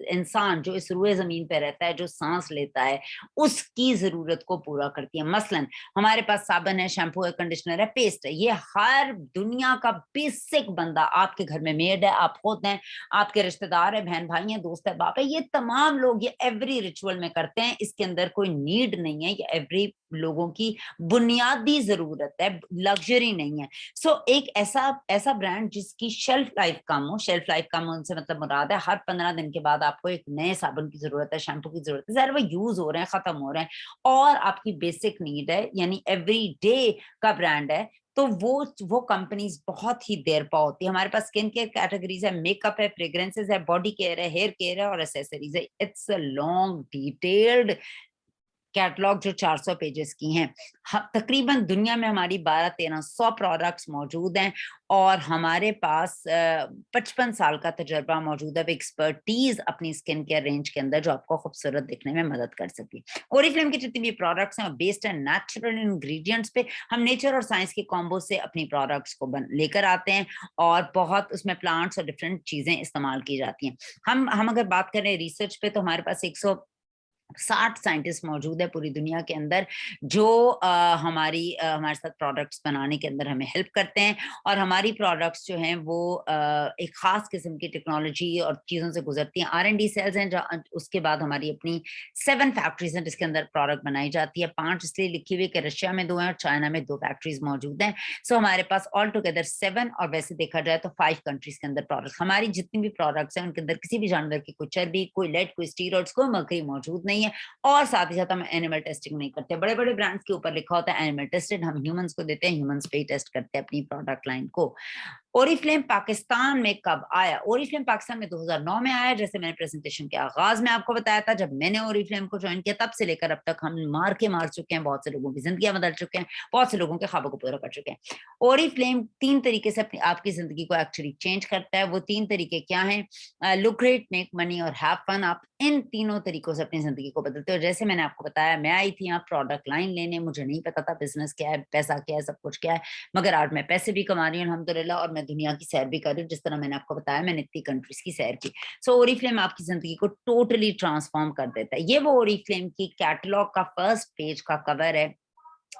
इंसान जो इस रुए जमीन पे रहता है, जो सांस लेता है, उसकी जरूरत को पूरा करती है। मसलन हमारे पास साबन है, शैम्पू है, कंडीशनर है, पेस्ट है, ये हर दुनिया का बेसिक बंदा, आपके घर में मेड है, आप खुद हैं, आपके रिश्तेदार है, बहन भाई हैं, दोस्त है, बाप है, ये तमाम लोग ये एवरी रिचुअल में करते हैं। इसके अंदर कोई नीड नहीं है, ये एवरी लोगों की बुनियादी जरूरत है, लग्जरी नहीं है। सो एक ऐसा ऐसा ब्रांड जिसकी शेल्फ लाइफ कम हो, शेल्फ लाइफ कम होने से मतलब मुराद है हर 15 दिन के बाद आपको एक नए साबुन की जरूरत है, शैम्पू की जरूरत है, ज़ाहिर वो यूज हो रहे हैं, खत्म हो रहे हैं, और आपकी बेसिक नीड है, यानी एवरी डे का ब्रांड है, तो वो कंपनीज बहुत ही देर पा होती है। हमारे पास स्किन केयर कैटेगरीज है, मेकअप है, फ्रेग्रेंसेस है, बॉडी केयर है, हेयर केयर है और एसेसरीज है। It's a long detailed catalogue जो 400 पेजेस की हैं। तकरीबन दुनिया में हमारी 1200-1300 प्रोडक्ट्स मौजूद हैं और हमारे पास 55 साल का तजर्बा मौजूद है, एक्सपर्टीज अपनी स्किन केयर रेंज के अंदर जो आपको खूबसूरत दिखने में मदद कर सके। ओरिफ्लेम की जितनी भी प्रोडक्ट्स हैं बेस्ड है नेचुरल इंग्रेडिएंट्स पे। हम नेचर और साइंस के कॉम्बो से अपनी प्रोडक्ट्स को लेकर आते हैं और बहुत उसमें प्लांट्स और डिफरेंट चीजें इस्तेमाल की जाती हैं। हम अगर बात करें रिसर्च पे, तो हमारे पास 160 साइंटिस्ट मौजूद है पूरी दुनिया के अंदर जो हमारे साथ प्रोडक्ट्स बनाने के अंदर हमें हेल्प करते हैं, और हमारी प्रोडक्ट्स जो हैं वो एक खास किस्म की टेक्नोलॉजी और चीज़ों से गुजरती हैं। R&D सेल्स हैं, उसके बाद हमारी अपनी 7 फैक्ट्रीज हैं जिसके अंदर प्रोडक्ट बनाई जाती है। 5 इसलिए लिखी हुई कि रशिया में 2 हैं और चाइना में 2 फैक्ट्रीज मौजूद हैं। सो हमारे पास ऑल टुगेदर 7, और वैसे देखा जाए तो 5 कंट्रीज के अंदर प्रोडक्ट, हमारी जितनी भी प्रोडक्ट्स हैं उनके अंदर किसी भी जानवर की कोई चर्बी, कोई लेड, कोई स्टीरॉइड्स, कोई मरकरी मौजूद नहीं है, और साथ ही साथ हम एनिमल टेस्टिंग नहीं करते। बड़े बड़े ब्रांड्स के ऊपर लिखा होता है एनिमल टेस्टेड, हम ह्यूमंस को देते हैं, ह्यूमंस पे ही टेस्ट करते हैं अपनी प्रोडक्ट लाइन को। ओरिफ्लेम पाकिस्तान में कब आया? ओरिफ्लेम पाकिस्तान में 2009 में आया, जैसे मैंने प्रेजेंटेशन के आगाज में आपको बताया था। जब मैंने ओरिफ्लेम को ज्वाइन किया तब से लेकर अब तक हम मार चुके हैं, बहुत से लोगों की जिंदगी बदल चुके हैं, बहुत से लोगों के ख्वाबों को पूरा कर चुके हैं। ओरिफ्लेम 3 तरीके से अपनी आपकी जिंदगी को एक्चुअली चेंज करता है। वो 3 तरीके क्या हैं? लुक ग्रेट, मेक मनी और हैव फन। आप इन तीनों तरीकों से अपनी जिंदगी को बदलते हो। जैसे मैंने आपको बताया, मैं आई थी यहाँ प्रोडक्ट लाइन लेने, मुझे नहीं पता था बिजनेस क्या है, पैसा क्या है, सब कुछ क्या है, मगर आज मैं पैसे भी कमा रही हूँ अल्हम्दुलिल्लाह, और मैं दुनिया की सैर भी कर रही हूँ। जिस तरह मैंने आपको बताया, मैंने इतनी कंट्रीज की सैर की। सो ओरिफ्लेम आपकी जिंदगी को टोटली ट्रांसफॉर्म कर देता है। ये वो ओरिफ्लेम की कैटलॉग का फर्स्ट पेज का कवर है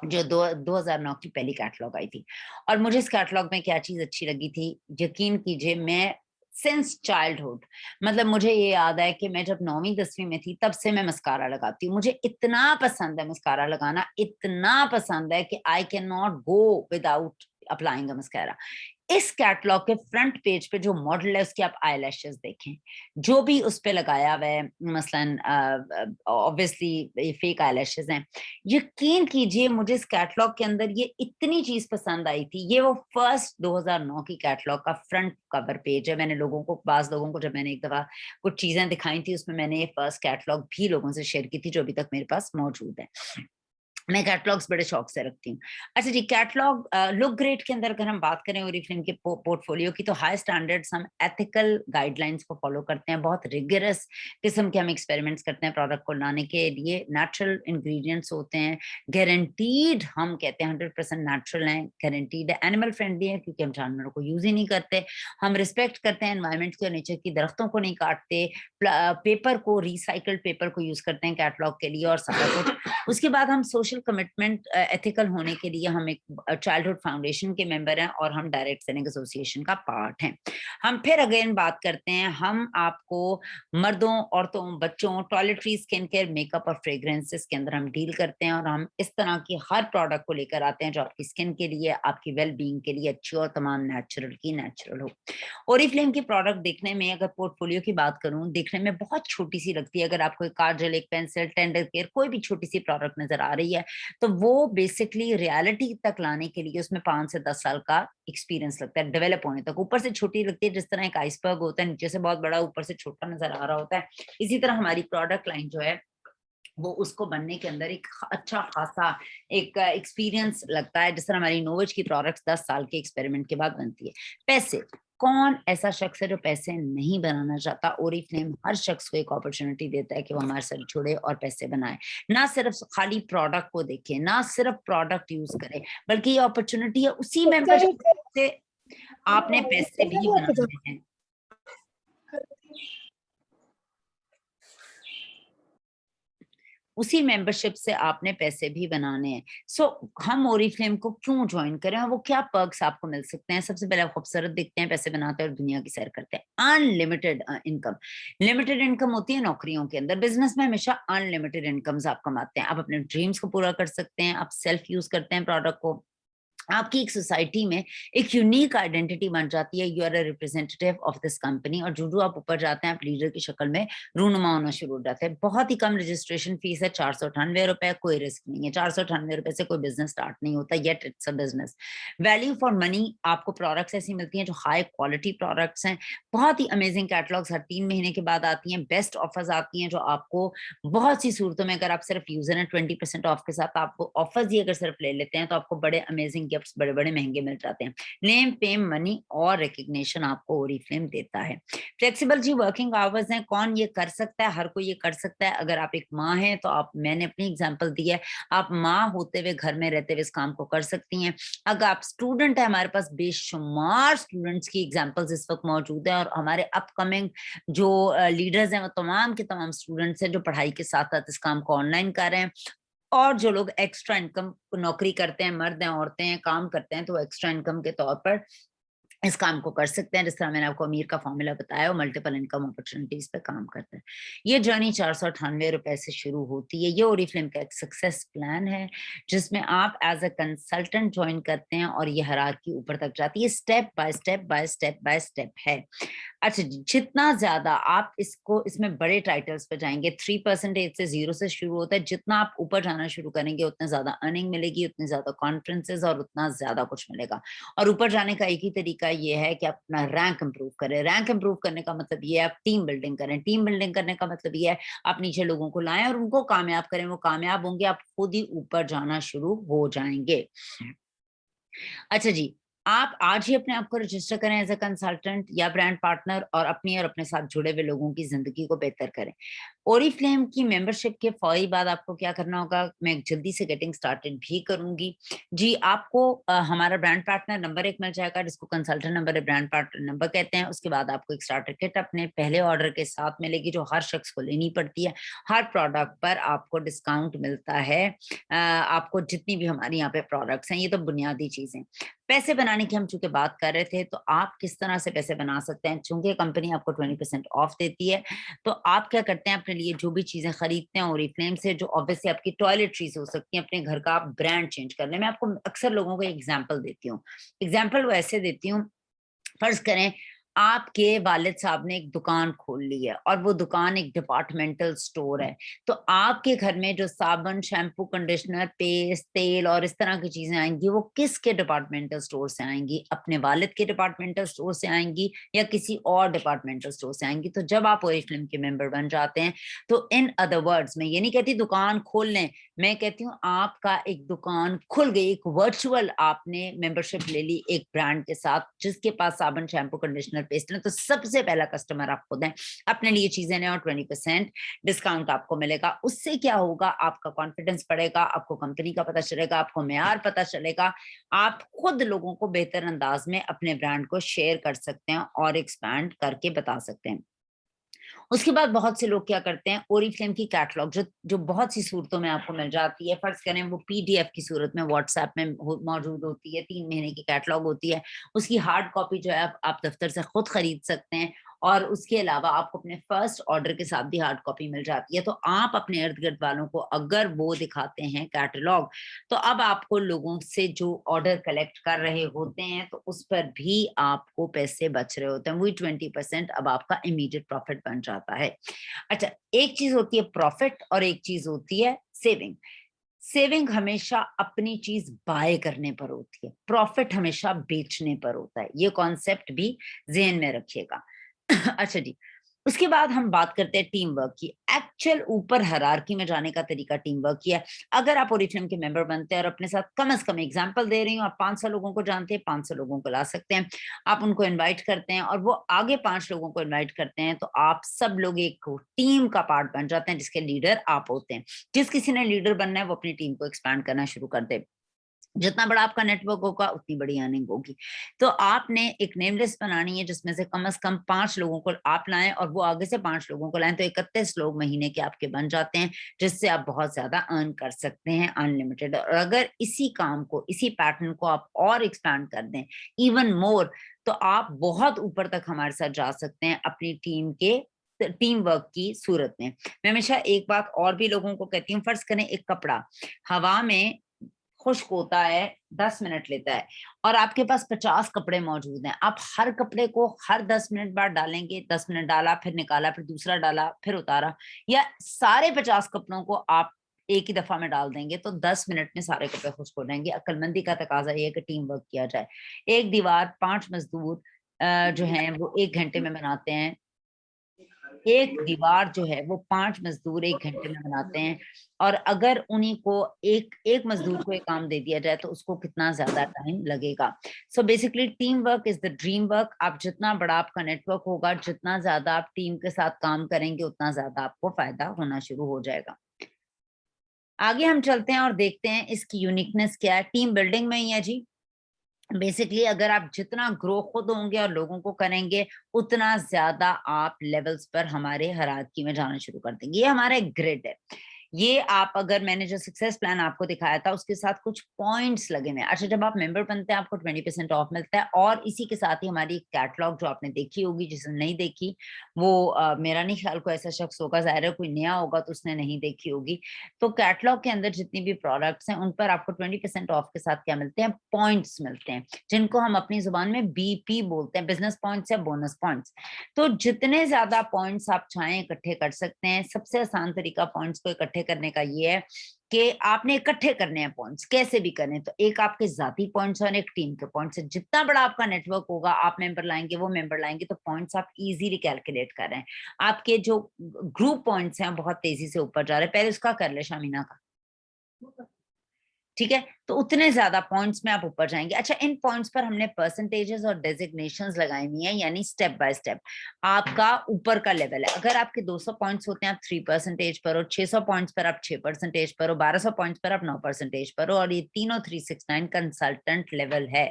जो 2009 की पहली कैटलॉग आई थी। और मुझे इस कैटलॉग में क्या चीज अच्छी लगी थी, यकीन कीजिए, मैं सिंस चाइल्डहुड, मतलब मुझे ये याद है कि मैं जब 9वीं 10वीं में थी तब से मैं मस्कारा लगाती हूँ। मुझे इतना पसंद है मस्कारा लगाना, इतना पसंद है कि I can not go without applying a mascara. इस कैटलॉग के फ्रंट पेज पे जो मॉडल है उसकी आप आई लैशेस देखें, जो भी उस पे लगाया हुआ है, मसलन ऑब्वियसली ये फेक आई लैशेस हैं। यकीन कीजिए मुझे इस कैटलॉग के अंदर ये इतनी चीज पसंद आई थी। ये वो फर्स्ट 2009 की कैटलॉग का फ्रंट कवर पेज है। मैंने लोगों को, बाज लोगों को जब मैंने एक दफा कुछ चीजें दिखाई थी उसमें मैंने ये फर्स्ट कैटलॉग भी लोगों से शेयर की थी जो अभी तक मेरे पास मौजूद है। मैं कैटलॉग्स बड़े शौक से रखती हूँ। अच्छा जी, कैटलॉग लुक ग्रेट के अंदर अगर हम बात करें ओरिफ्लेम के पोर्टफोलियो की, तो हाई स्टैंडर्ड्स, हम एथिकल गाइडलाइंस को फॉलो करते हैं, बहुत रिगरस किस्म के हम एक्सपेरिमेंट्स करते हैं प्रोडक्ट को लाने के लिए। नेचुरल इंग्रेडिएंट्स होते हैं, गारंटीड, हम कहते हैं 100% नेचुरल हैं, गारंटीड है, एनिमल फ्रेंडली है क्योंकि हम जानवरों को यूज ही नहीं करते, हम रिस्पेक्ट करते हैं एनवायरमेंट के और नेचर की, दरख्तों को नहीं काटते, पेपर को, रिसाइकल्ड पेपर को यूज करते हैं कैटलॉग के लिए और सारा कुछ। उसके बाद हम सोशल कमिटमेंट, एथिकल होने के लिए हम एक चाइल्डहुड फाउंडेशन के मेंबर हैं और हम डायरेक्ट सेलिंग एसोसिएशन का पार्ट हैं। हम फिर अगेन बात करते हैं, हम आपको मर्दों, औरतों, बच्चों, टॉयलेटरी, स्किन केयर, मेकअप और फ्रेग्रेंसेस के अंदर हम डील करते हैं और हम इस तरह की हर प्रोडक्ट को लेकर आते हैं जो आपकी स्किन के लिए, आपकी वेल बीइंग के लिए अच्छी और तमाम नेचुरल की नेचुरल हो। ओरिफ्लेम की प्रोडक्ट देखने में, अगर पोर्टफोलियो की बात करूं, देखने में बहुत छोटी सी लगती है। अगर आपको एक काजल, एक पेंसिल, टेंडर केयर, कोई भी छोटी सी प्रोडक्ट नजर आ रही है तो वो बेसिकली रियलिटी तक लाने के लिए उसमें 5 से 10 साल का एक्सपीरियंस लगता है डेवलप होने तक। ऊपर से छोटी लगती है, जिस तरह एक आइसबर्ग होता है, नीचे से बहुत बड़ा, ऊपर से छोटा नजर आ रहा होता है। इसी तरह हमारी प्रोडक्ट लाइन जो है वो उसको बनने के अंदर एक अच्छा खासा एक एक्सपीरियंस लगता है, जिस तरह हमारी नोवेज की प्रोडक्ट्स 10 साल के एक्सपेरिमेंट के बाद बनती है। पैसे, कौन ऐसा शख्स है जो पैसे नहीं बनाना चाहता? ओरिफ्लेम हर शख्स को एक अपॉर्चुनिटी देता है कि वो हमारे साथ जुड़े और पैसे बनाए। ना सिर्फ खाली प्रोडक्ट को देखे, ना सिर्फ प्रोडक्ट यूज करे, बल्कि ये अपॉर्चुनिटी है उसी मेंबरशिप से आपने पैसे भी बनाने हैं। उसी मेंबरशिप से आपने पैसे भी बनाने हैं। सो हम ओरिफ्लेम को क्यों ज्वाइन करें और वो क्या पर्क्स आपको मिल सकते हैं? सबसे पहले आप खूबसूरत दिखते हैं, पैसे बनाते हैं और दुनिया की सैर करते हैं। अनलिमिटेड इनकम, लिमिटेड इनकम होती है नौकरियों के अंदर, बिजनेस में हमेशा अनलिमिटेड इनकम्स आप कमाते हैं। आप अपने ड्रीम्स को पूरा कर सकते हैं, आप सेल्फ यूज करते हैं प्रोडक्ट को, आपकी एक सोसाइटी में एक यूनिक आइडेंटिटी बन जाती है, you are a representative of this company, और जो आप ऊपर जाते हैं आप लीडर की शक्ल में रूनुमा होना शुरू हो जाते हैं। बहुत ही कम रजिस्ट्रेशन फीस है, 498 रुपए, कोई रिस्क नहीं है, 498 रुपए से कोई बिजनेस स्टार्ट नहीं होता, yet it's a business. Value for money, आपको प्रोडक्ट्स ऐसी मिलती हैं जो हाई क्वालिटी प्रोडक्ट्स हैं, बहुत ही अमेजिंग कैटलॉग्स हर 3 महीने के बाद आती हैं, बेस्ट ऑफर्स आती हैं जो आपको बहुत सी सूरतों में, अगर आप सिर्फ यूजर हैं 20% ऑफ के साथ, आपको ऑफर्स ही अगर सिर्फ ले लेते हैं तो आपको बड़े अमेजिंग गिफ्ट्स बड़े बड़े महंगे मिल जाते हैं। नेम, फेम, मनी और रिकग्निशन आपको ओरिफ्लेम देता है। फ्लेक्सिबल जी वर्किंग आवर्स हैं, कौन ये कर सकता है? हर कोई ये कर सकता है। अगर आप एक माँ हैं तो आप, मैंने अपनी एग्जांपल दी है, आप माँ होते हुए घर में रहते हुए इस काम को कर सकती हैं। अगर आप स्टूडेंट है, हमारे पास बेशुमार स्टूडेंट्स की एग्जांपल्स इस वक्त मौजूद है और हमारे अपकमिंग जो लीडर्स हैं वो तमाम के तमाम स्टूडेंट्स हैं जो पढ़ाई के साथ साथ इस काम को ऑनलाइन कर रहे हैं। और जो लोग एक्स्ट्रा इनकम नौकरी करते हैं, मर्द हैं, औरतें हैं, काम करते हैं, तो वो एक्स्ट्रा इनकम के तौर पर इस काम को कर सकते हैं। जिस तरह मैंने आपको अमीर का फॉर्मूला बताया, वो मल्टीपल इनकम अपॉर्चुनिटीज पे काम करता है। ये जर्नी 498 रुपए से शुरू होती है। ये ओरिफ्लेम का एक सक्सेस प्लान है जिसमें आप एज अ कंसल्टेंट ज्वाइन करते हैं और ये हायरार्की ऊपर तक जाती है, step by step by step by step है। अच्छा जी, जितना ज्यादा आप इसको, इसमें बड़े टाइटल्स पे जाएंगे, 3% से, 0 से शुरू होता है, जितना आप ऊपर जाना शुरू करेंगे उतना ज्यादा अर्निंग मिलेगी, उतनी ज्यादा कॉन्फ्रेंसेस और उतना ज्यादा कुछ मिलेगा। और ऊपर जाने का एक ही तरीका ये है कि आप अपना रैंक इंप्रूव करें। रैंक इंप्रूव करने का मतलब ये है आप टीम बिल्डिंग करें। टीम बिल्डिंग करने का मतलब ये है आप नीचे लोगों को लाएं और उनको कामयाब करें। वो कामयाब होंगे, आप खुद ही ऊपर जाना शुरू हो जाएंगे। अच्छा जी, आप आज ही अपने आप को रजिस्टर करें एज अ कंसल्टेंट या ब्रांड पार्टनर और अपनी और अपने साथ जुड़े हुए लोगों की जिंदगी को बेहतर करें। ओरिफ्लेम की मेंबरशिप के फौरी बाद आपको क्या करना होगा, मैं जल्दी से गेटिंग स्टार्टेड भी करूंगी जी। आपको हमारा ब्रांड पार्टनर नंबर 1 मिल जाएगा, जिसको कंसल्टेंट नंबर है, ब्रांड पार्टनर नंबर कहते हैं। उसके बाद आपको एक स्टार्टर किट अपने पहले ऑर्डर के साथ मिलेगी जो हर शख्स को लेनी पड़ती है। हर प्रोडक्ट पर आपको डिस्काउंट मिलता है। आपको जितनी भी हमारे यहाँ पे प्रोडक्ट्स हैं, ये तो बुनियादी चीजें। पैसे बनाने की हम चूंकि बात कर रहे थे, तो आप किस तरह से पैसे बना सकते हैं? चूंकि कंपनी आपको 20% ऑफ देती है, तो आप क्या करते हैं, अपने लिए जो भी चीजें खरीदते हैं ओरिफ्लेम से, जो ऑब्वियसली आपकी टॉयलेटरीज हो सकती हैं, अपने घर का आप ब्रांड चेंज कर लें। मैं आपको अक्सर लोगों को एग्जाम्पल देती हूँ। एग्जाम्पल वो ऐसे देती हूँ, فرض کریں آپ کے والد صاحب نے ایک دکان کھول لی ہے اور وہ دکان ایک ڈپارٹمنٹل سٹور ہے, تو آپ کے گھر میں جو صابن, شیمپو, کنڈیشنر, پیسٹ, تیل اور اس طرح کی چیزیں آئیں گی وہ کس کے ڈپارٹمنٹل سٹور سے آئیں گی؟ اپنے والد کے ڈپارٹمنٹل سٹور سے آئیں گی یا کسی اور ڈپارٹمنٹل سٹور سے آئیں گی؟ تو جب آپ اوریفلیم کے ممبر بن جاتے ہیں تو ان ادر ورڈز میں یہ نہیں کہتی دکان کھول لیں, میں کہتی ہوں آپ کا ایک دکان کھل گئی, ایک ورچوئل آپ نے ممبرشپ لے لی ایک برانڈ کے ساتھ جس کے پاس صابن, شیمپو, کنڈیشنر, پیسٹ ہے, تو سب سے پہلا کسٹمر آپ خود ہیں, اپنے لیے چیزیں لیں اور 20% ڈسکاؤنٹ آپ کو ملے گا. اس سے کیا ہوگا, آپ کا کانفیڈنس بڑھے گا, آپ کو کمپنی کا پتہ چلے گا, آپ کو معیار پتہ چلے گا, آپ خود لوگوں کو بہتر انداز میں اپنے برانڈ کو شیئر کر سکتے ہیں اور ایکسپینڈ کر کے بتا سکتے ہیں. اس کے بعد بہت سے لوگ کیا کرتے ہیں, اوریفلیم کی کیٹلاگ جو بہت سی صورتوں میں آپ کو مل جاتی ہے, فرض کریں وہ PDF کی صورت میں واٹس ایپ میں موجود ہوتی ہے, 3 مہینے کی کیٹلاگ ہوتی ہے, اس کی ہارڈ کاپی جو ہے آپ دفتر سے خود خرید سکتے ہیں, اور اس کے علاوہ آپ کو اپنے فرسٹ آرڈر کے ساتھ بھی ہارڈ کاپی مل جاتی ہے. تو آپ اپنے ارد گرد والوں کو اگر وہ دکھاتے ہیں کیٹلاگ, تو اب آپ کو لوگوں سے جو آرڈر کلیکٹ کر رہے ہوتے ہیں تو اس پر بھی آپ کو پیسے بچ رہے ہوتے ہیں, وہی 20% اب آپ کا امیڈیٹ پروفٹ بن جاتا ہے. اچھا, ایک چیز ہوتی ہے پروفٹ اور ایک چیز ہوتی ہے سیونگ. سیونگ ہمیشہ اپنی چیز بائے کرنے پر ہوتی ہے, پروفٹ ہمیشہ بیچنے پر ہوتا ہے, یہ کانسیپٹ بھی ذہن میں رکھیے گا. اچھا جی, اس کے بعد ہم بات کرتے ہیں ٹیم ورک کی. ایکچوئل اوپر ہرارکی میں جانے کا طریقہ ٹیم ورک کی ہے. اگر آپ اوریفلیم کے ممبر بنتے ہیں اور اپنے ساتھ کم از کم ایگزامپل دے رہی ہوں, آپ 500 لوگوں کو جانتے ہیں, 500 لوگوں کو لا سکتے ہیں, آپ ان کو انوائٹ کرتے ہیں اور وہ آگے 5 لوگوں کو انوائٹ کرتے ہیں, تو آپ سب لوگ ایک ٹیم کا پارٹ بن جاتے ہیں جس کے لیڈر آپ ہوتے ہیں. جس کسی نے لیڈر بننا ہے وہ اپنی ٹیم کو ایکسپینڈ کرنا شروع کر دے, جتنا بڑا آپ کا نیٹ ورک ہوگا اتنی بڑی ارننگ ہوگی. تو آپ نے ایک نیم لسٹ بنانی ہے جس میں سے کم از کم 5 لوگوں کو آپ لائیں اور وہ آگے سے 5 لوگوں کو لائیں, تو 31 لوگ مہینے کے آپ کے بن جاتے ہیں, جس سے آپ بہت زیادہ ارن کر سکتے ہیں انلمیٹڈ. اور اگر اسی کام کو, اسی پیٹرن کو آپ اور ایکسپینڈ کر دیں ایون مور, تو آپ بہت اوپر تک ہمارے ساتھ جا سکتے ہیں اپنی ٹیم ورک کی صورت میں. میں ہمیشہ ایک بات اور بھی لوگوں کو کہتی ہوں, فرض کریں ایک کپڑا ہوا میں خشک ہوتا ہے, 10 منٹ لیتا ہے, اور آپ کے پاس 50 کپڑے موجود ہیں, آپ ہر کپڑے کو ہر 10 منٹ بعد ڈالیں گے, 10 منٹ ڈالا, پھر نکالا, پھر دوسرا ڈالا, پھر اتارا, یا سارے 50 کپڑوں کو آپ ایک ہی دفعہ میں ڈال دیں گے تو 10 منٹ میں سارے کپڑے خشک ہو جائیں گے. عقل مندی کا تقاضا یہ ہے کہ ٹیم ورک کیا جائے. ایک دیوار 5 مزدور جو ہیں وہ 1 گھنٹے میں بناتے ہیں, ایک دیوار جو ہے وہ 5 مزدور 1 گھنٹے میں بناتے ہیں, اور اگر انہیں کو ایک مزدور کو ایک کام دے دیا جائے تو اس کو کتنا زیادہ ٹائم لگے گا. So basically team work is the dream work. آپ جتنا بڑا آپ کا نیٹ ورک ہوگا, جتنا زیادہ آپ ٹیم کے ساتھ کام کریں گے, اتنا زیادہ آپ کو فائدہ ہونا شروع ہو جائے گا. آگے ہم چلتے ہیں اور دیکھتے ہیں اس کی یونیکنیس کیا ہے. ٹیم بلڈنگ میں ہی ہے جی. بیسکلی اگر آپ جتنا گرو خود ہوں گے اور لوگوں کو کریں گے, اتنا زیادہ آپ لیولز پر ہمارے ہرارکی میں جانا شروع کر دیں گے. یہ ہمارا ایک گریڈ ہے. یہ آپ اگر میں نے جو سکسیس پلان آپ کو دکھایا تھا اس کے ساتھ کچھ پوائنٹس لگے ہوئے. اچھا, جب آپ ممبر بنتے ہیں آپ کو 20% آف ملتا ہے, اور اسی کے ساتھ ہی ہماری کیٹلاگ جو آپ نے دیکھی ہوگی, جس نے نہیں دیکھی وہ میرا نہیں خیال کوئی ایسا شخص ہوگا, ظاہر ہے کوئی نیا ہوگا تو اس نے نہیں دیکھی ہوگی. تو کیٹلاگ کے اندر جتنی بھی پروڈکٹس ہیں ان پر آپ کو 20% آف کے ساتھ کیا ملتے ہیں, پوائنٹس ملتے ہیں, جن کو ہم اپنی زبان میں BP بولتے ہیں, بزنس پوائنٹس یا بونس پوائنٹس. تو جتنے زیادہ پوائنٹس آپ چاہیں اکٹھے کر سکتے ہیں. سب سے آسان طریقہ پوائنٹس کو اکٹھے کرنے کا یہ ہے کہ آپ نے اکٹھے کرنے ہیں پوائنٹس, کیسے بھی کریں. تو ایک آپ کے ذاتی پوائنٹس اور ایک ٹیم کے پوائنٹس. جتنا بڑا آپ کا نیٹ ورک ہوگا, آپ ممبر لائیں گے, وہ ممبر لائیں گے, تو پوائنٹس آپ ایزیلی کیلکولیٹ کر رہے ہیں. آپ کے جو گروپ پوائنٹس ہیں بہت تیزی سے اوپر جا رہے ہیں. پہلے اس کا کر لے شامینہ کا, ٹھیک ہے. تو اتنے زیادہ پوائنٹس میں آپ اوپر جائیں گے. اچھا, ان پوائنٹس پر ہم نے پرسنٹیجز اور ڈیزگنیشنز لگائی ہوئی ہیں, یعنی سٹیپ بائی سٹیپ آپ کا اوپر کا لیول ہے. اگر آپ کے 200 پوائنٹس ہوتے ہیں آپ 3% پر ہو, 600 پوائنٹس پر آپ 6% پر ہو, 1200 پوائنٹس پر آپ 9% پر ہو, اور یہ تینوں 369 کنسلٹنٹ لیول ہے.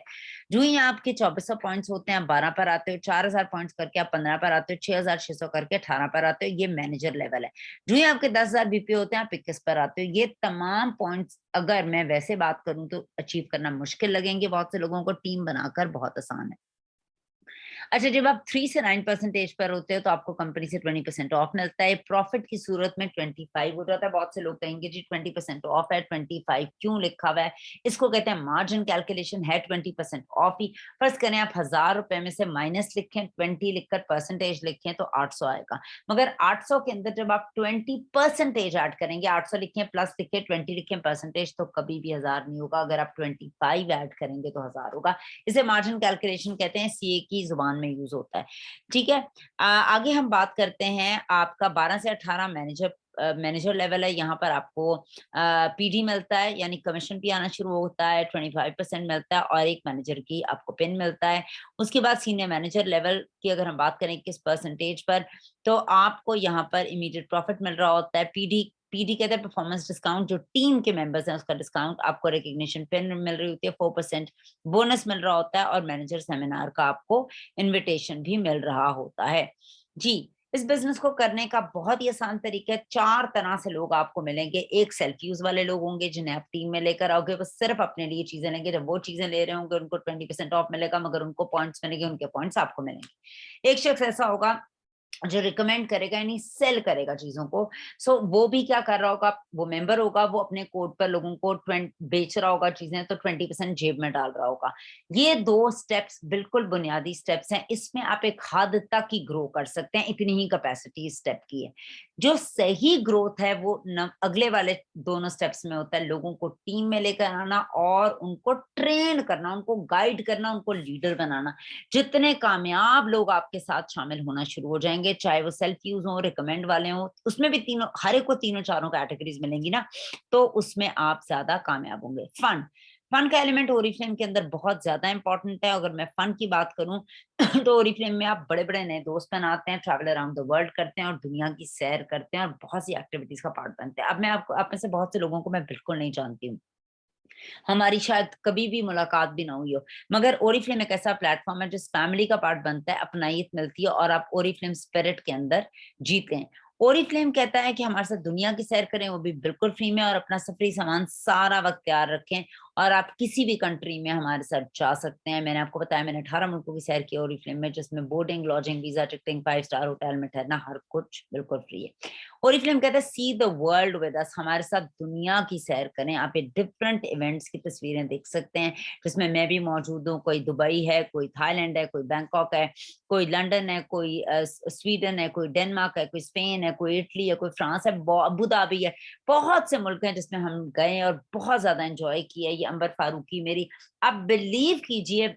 جو ہی آپ کے 2400 پوائنٹس ہوتے ہیں آپ 12 پر آتے ہو, 4000 پوائنٹس کر کے آپ 15 پر آتے ہو, 6600 کر کے 18 پر آتے ہو, یہ مینیجر لیول ہے. جو ہی آپ کے 10,000 BP ہوتے ہیں آپ 21 پر آتے ہو. یہ تمام پوائنٹس اگر میں ویسے بات کروں تو اچیو کرنا مشکل لگیں گے بہت سے لوگوں کو, ٹیم بنا کر بہت آسان ہے. अच्छा, जब आप 3 से 9% पर होते हो तो आपको कंपनी से 20% ऑफ मिलता है। प्रॉफिट की सूरत में 25 हो जाता है। बहुत से लोग कहेंगे जी 20% ऑफ है, 25 क्यों लिखा हुआ है? इसको कहते हैं मार्जिन कैलकुलेशन है 20% ऑफ ही। फर्ज करें आप 1000 रुपए में से माइनस लिखें, 20 लिखकर परसेंटेज लिखें तो 800 आएगा। मगर 800 के अंदर जब आप 20% ऐड करेंगे, 800 लिखें प्लस लिखें 20 लिखें परसेंटेज, तो कभी भी 1000 नहीं होगा। अगर आप 25 ऐड करेंगे तो 1000 होगा। इसे मार्जिन कैलकुलेशन कहते हैं, सीए की जुबान में यूज होता है। ठीक है। आगे हम बात करते हैं, आपका 12 से 18 मैनेजर लेवल है। यहाँ पर आपको पीडी मिलता है, यानी कमीशन भी आना शुरू होता है, 25% मिलता है और एक मैनेजर की आपको पिन मिलता है। उसके बाद सीनियर मैनेजर लेवल की अगर हम बात करें किस परसेंटेज पर, तो आपको यहाँ पर इमीडिएट प्रॉफिट मिल रहा होता है। पीडी कहते हैं परफॉर्मेंस डिस्काउंट, जो टीम के मेंबर्स हैं उसका डिस्काउंट, आपको रिकग्निशन पिन मिल रही होती है, 4% बोनस मिल रहा होता है और मैनेजर सेमिनार का आपको इनविटेशन भी मिल रहा होता है। जी, इस बिजनेस को करने का बहुत ही आसान तरीका है। 4 तरह से लोग आपको मिलेंगे। एक सेल्फ यूज वाले लोग होंगे जिन्हें आप टीम में लेकर आओगे, वो सिर्फ अपने लिए चीजें लेंगे। जब वो चीजें ले रहे होंगे उनको 20% ऑफ मिलेगा, मगर उनको पॉइंट्स मिलेंगे, उनके पॉइंट्स आपको मिलेंगे। एक शख्स ऐसा होगा जो रिकमेंड करेगा, यानी सेल करेगा चीजों को। सो वो भी क्या कर रहा होगा, वो मेंबर होगा, वो अपने कोड पर लोगों को 20 बेच रहा होगा चीजें, तो 20% जेब में डाल रहा होगा। ये 2 स्टेप्स बिल्कुल बुनियादी स्टेप्स हैं। इसमें आप एक हद तक ही ग्रो कर सकते हैं, इतनी ही कैपेसिटी स्टेप की है। जो सही ग्रोथ है वो अगले वाले दोनों स्टेप्स में होता है, लोगों को टीम में लेकर आना और उनको ट्रेन करना, उनको गाइड करना, उनको लीडर बनाना। जितने कामयाब लोग आपके साथ शामिल होना शुरू हो जाएंगे, चाहे वो सेल्फ यूज हो, रिकमेंड वाले हो, उसमें भी तीनों, हर एक को तीनों चारों कैटेगरीज मिलेंगी ना, तो उसमें आप ज्यादा कामयाब होंगे। फन का एलिमेंट ओरिफ्लेम के अंदर बहुत ज्यादा इंपॉर्टेंट है। अगर मैं फन की बात करूं तो ओरिफ्लेम में आप बड़े बड़े नए दोस्त बनाते हैं, ट्रैवल अराउंड द वर्ल्ड करते हैं और दुनिया की सैर करते हैं और बहुत सी एक्टिविटीज का पार्ट बनते हैं। अब मैं आपको, आप में से बहुत से लोगों को मैं बिल्कुल नहीं जानती हूँ, हमारी शायद कभी भी मुलाकात भी ना हुई हो, मगर ओरिफ्लेम एक ऐसा प्लेटफॉर्म है जिस फैमिली का पार्ट बनता है, अपनाइत मिलती है और आप ओरिफ्लेम स्पिरिट के अंदर जीते हैं। ओरिफ्लेम कहता है कि हमारे साथ दुनिया की सैर करें, वो भी बिल्कुल फ्री में, और अपना सफरी सामान सारा वक्त तैयार रखें और आप किसी भी कंट्री में हमारे साथ जा सकते हैं। मैंने आपको बताया, मैंने 18 मुल्कों की सैर की ओरिफ्लेम में, जिसमें boarding, lodging, visa, ticketing, 5 star hotel में ठहरना, हर कुछ बिल्कुल फ्री है। ओरिफ्लेम कहता है see the world with us, हमारे साथ दुनिया की सैर करें। आप ये डिफरेंट इवेंट्स की तस्वीरें देख सकते हैं जिसमें मैं भी मौजूद हूँ। कोई दुबई है, कोई थाईलैंड है, कोई बैंकॉक है, कोई लंदन है, कोई स्वीडन है, कोई डेनमार्क है, कोई स्पेन है, कोई इटली है, कोई फ्रांस है, अबू धाबी है। बहुत से मुल्क हैं जिसमें हम गए और बहुत ज्यादा एंजॉय किया। ये अंबर फारूकी मेरी, अब बिलीव कीजिए,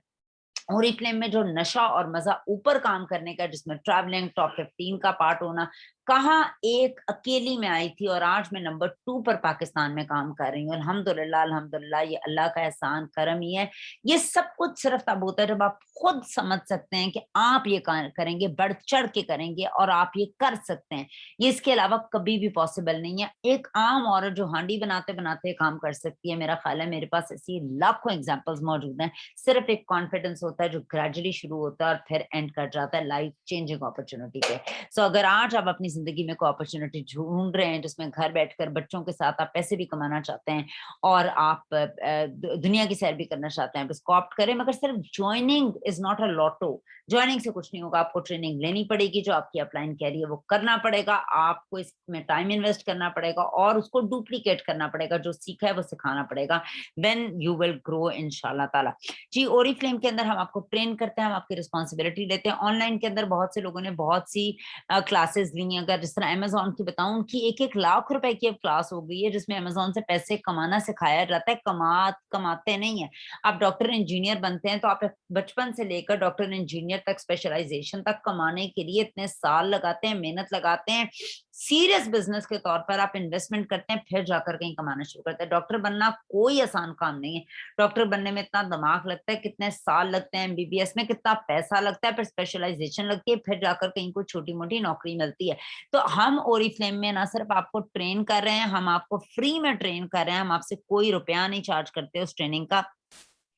ओरिफ्लेम में जो नशा और मजा ऊपर काम करने का, जिसमें ट्रैवलिंग, टॉप 15 का पार्ट होना, कहाँ एक अकेली में आई थी और आज मैं नंबर 2 पर पाकिस्तान में काम कर रही हूँ। अल्हम्दुलिल्लाह, अल्हम्दुलिल्लाह, ये अल्लाह का एहसान करम ही है। ये सब कुछ सिर्फ तब होता है जब आप खुद समझ सकते हैं कि आप ये करेंगे, बढ़ चढ़ के करेंगे और आप ये कर सकते हैं। ये इसके अलावा कभी भी पॉसिबल नहीं है। एक आम औरत जो हांडी बनाते बनाते काम कर सकती है, मेरा ख्याल है मेरे पास ऐसी लाखों एग्जाम्पल्स मौजूद हैं। सिर्फ एक कॉन्फिडेंस होता है जो ग्रेजुअली शुरू होता है और फिर एंड कर जाता है लाइफ चेंजिंग अपॉर्चुनिटी पे। सो अगर आज आप अपनी जिंदगी में कोई अपॉर्चुनिटी ढूंढ रहे हैं जिसमें घर बैठकर बच्चों के साथ आप पैसे भी कमाना चाहते हैं और आप दुनिया की सैर भी करना चाहते हैं, इसको ऑप्ट करें। मगर सिर्फ joining is not a Lato. Joining से कुछ नहीं होगा, आपको ट्रेनिंग लेनी पड़ेगी, जो आपकी अपलाइन कह रही है वो करना पड़ेगा, आपको इसमें टाइम इन्वेस्ट करना पड़ेगा और उसको डुप्लीकेट करना पड़ेगा, जो सीखा है वो सिखाना पड़ेगा। देन यू विल ग्रो इंशाल्लाह ताला। जी, ओरिफ्लेम के अंदर हम आपको ट्रेन करते हैं, हम आपकी रिस्पॉन्सिबिलिटी लेते हैं। ऑनलाइन के अंदर बहुत से लोगों ने बहुत सी क्लासेस ली हैं। अगर जिस तरह अमेजोन की बताऊं, उनकी 1-1 लाख रुपए की अब क्लास हो गई है जिसमें अमेजोन से पैसे कमाना सिखाया जाता है। कमाते नहीं है। आप डॉक्टर इंजीनियर बनते हैं तो आप बचपन से लेकर डॉक्टर इंजीनियर तक, स्पेशलाइजेशन तक कमाने के लिए इतने साल लगाते हैं, मेहनत लगाते हैं। सीरियस बिजनेस के तौर पर आप इन्वेस्टमेंट करते हैं, फिर जाकर कहीं कमाना शुरू करते हैं। डॉक्टर बनना कोई आसान काम नहीं है। डॉक्टर बनने में इतना दिमाग लगता है, कितने साल लगते हैं, एमबीबीएस में कितना पैसा लगता है, फिर स्पेशलाइजेशन लगती है, फिर जाकर कहीं कोई छोटी मोटी नौकरी मिलती है। तो हम ओरिफ्लेम में ना सिर्फ आपको ट्रेन कर रहे हैं, हम आपको फ्री में ट्रेन कर रहे हैं। हम आपसे कोई रुपया नहीं चार्ज करते उस ट्रेनिंग का।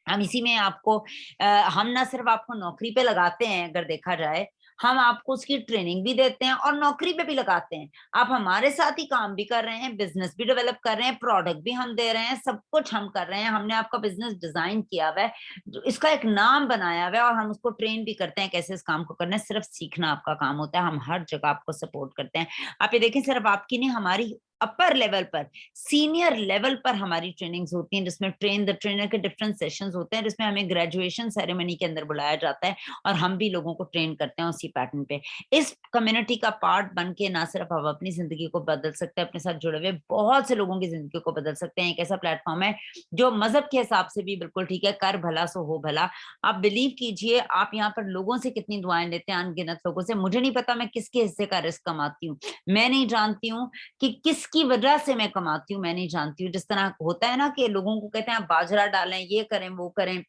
हम इसी में आपको हम ना सिर्फ आपको नौकरी पे लगाते हैं, अगर देखा जाए, हम आपको उसकी ट्रेनिंग भी देते हैं और नौकरी पे भी लगाते हैं। आप हमारे साथ ही काम भी कर रहे हैं, बिजनेस भी डेवलप कर रहे हैं, प्रोडक्ट भी हम दे रहे हैं, सब कुछ हम कर रहे हैं। हमने आपका बिजनेस डिजाइन किया हुआ है, इसका एक नाम बनाया हुआ है, और हम उसको ट्रेन भी करते हैं कैसे इस काम को करना है। सिर्फ सीखना आपका काम होता है, हम हर जगह आपको सपोर्ट करते हैं। आप ये देखें, सिर्फ आपकी नहीं, हमारी अपर लेवल पर, सीनियर लेवल पर हमारी ट्रेनिंग्स होती हैं, जिसमें ट्रेन द ट्रेनर के डिफरेंट सेशंस होते हैं, जिसमें हमें ग्रेजुएशन सेरेमनी के अंदर बुलाया जाता है और हम भी लोगों को ट्रेन करते हैं उसी पैटर्न पे। इस कम्युनिटी का पार्ट बन के ना सिर्फ आप अपनी जिंदगी को बदल सकते हैं, अपने साथ जुड़े हुए बहुत से लोगों की जिंदगी को बदल सकते हैं। एक ऐसा प्लेटफॉर्म है जो मजहब के हिसाब से भी बिल्कुल ठीक है, कर भला सो हो भला। आप बिलीव कीजिए, आप यहाँ पर लोगों से कितनी दुआएं लेते हैं, अनगिनत लोगों से। मुझे नहीं पता मैं किसके हिस्से का रिस्क कमाती हूँ, मैं नहीं जानती हूँ कि किसकी वजह से मैं कमाती हूँ, मैं नहीं जानती हूँ। जिस तरह होता है ना कि लोगों को कहते हैं आप बाजरा डालें, ये करें वो करें,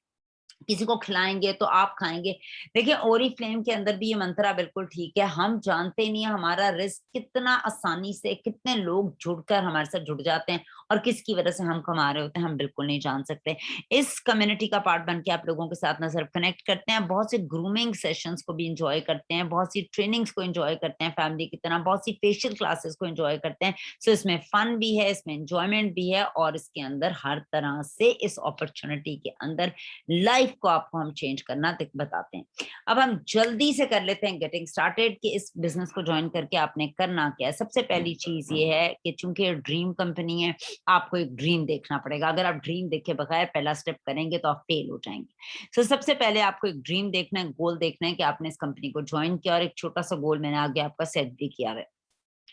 किसी को खिलाएंगे तो आप खाएंगे। देखिए, ओरिफ्लेम के अंदर भी ये मंत्रा बिल्कुल ठीक है। हम जानते नहीं है हमारा रिस्क कितना आसानी से, कितने लोग जुड़कर हमारे साथ जुड़ जाते हैं और किसकी वजह से हम कमा रहे होते हैं, हम बिल्कुल नहीं जान सकते। इस कम्युनिटी का पार्ट बन के आप लोगों के साथ न सिर्फ कनेक्ट करते हैं, बहुत से ग्रूमिंग सेशंस को भी इंजॉय करते हैं, बहुत सी ट्रेनिंग्स को इंजॉय करते हैं फैमिली की तरह, बहुत सी फेशियल क्लासेस को इंजॉय करते हैं। सो इसमें फन भी है, इसमें इंजॉयमेंट भी है, और इसके अंदर हर तरह से इस अपॉर्चुनिटी के अंदर लाइफ को आपको हम चेंज करना बताते हैं। अब हम जल्दी से कर लेते हैं गेटिंग स्टार्टेड कि इस बिजनेस को ज्वाइन करके आपने करना क्या है। सबसे पहली चीज ये है कि चूंकि ड्रीम कंपनी है, आपको एक ड्रीम देखना पड़ेगा। अगर आप ड्रीम देखे बगैर पहला स्टेप करेंगे तो आप फेल हो जाएंगे। सो सबसे पहले आपको एक ड्रीम देखना है, गोल देखना है कि आपने इस कंपनी को ज्वाइन किया, और एक छोटा सा गोल मैंने आगे आपका सेट भी किया है।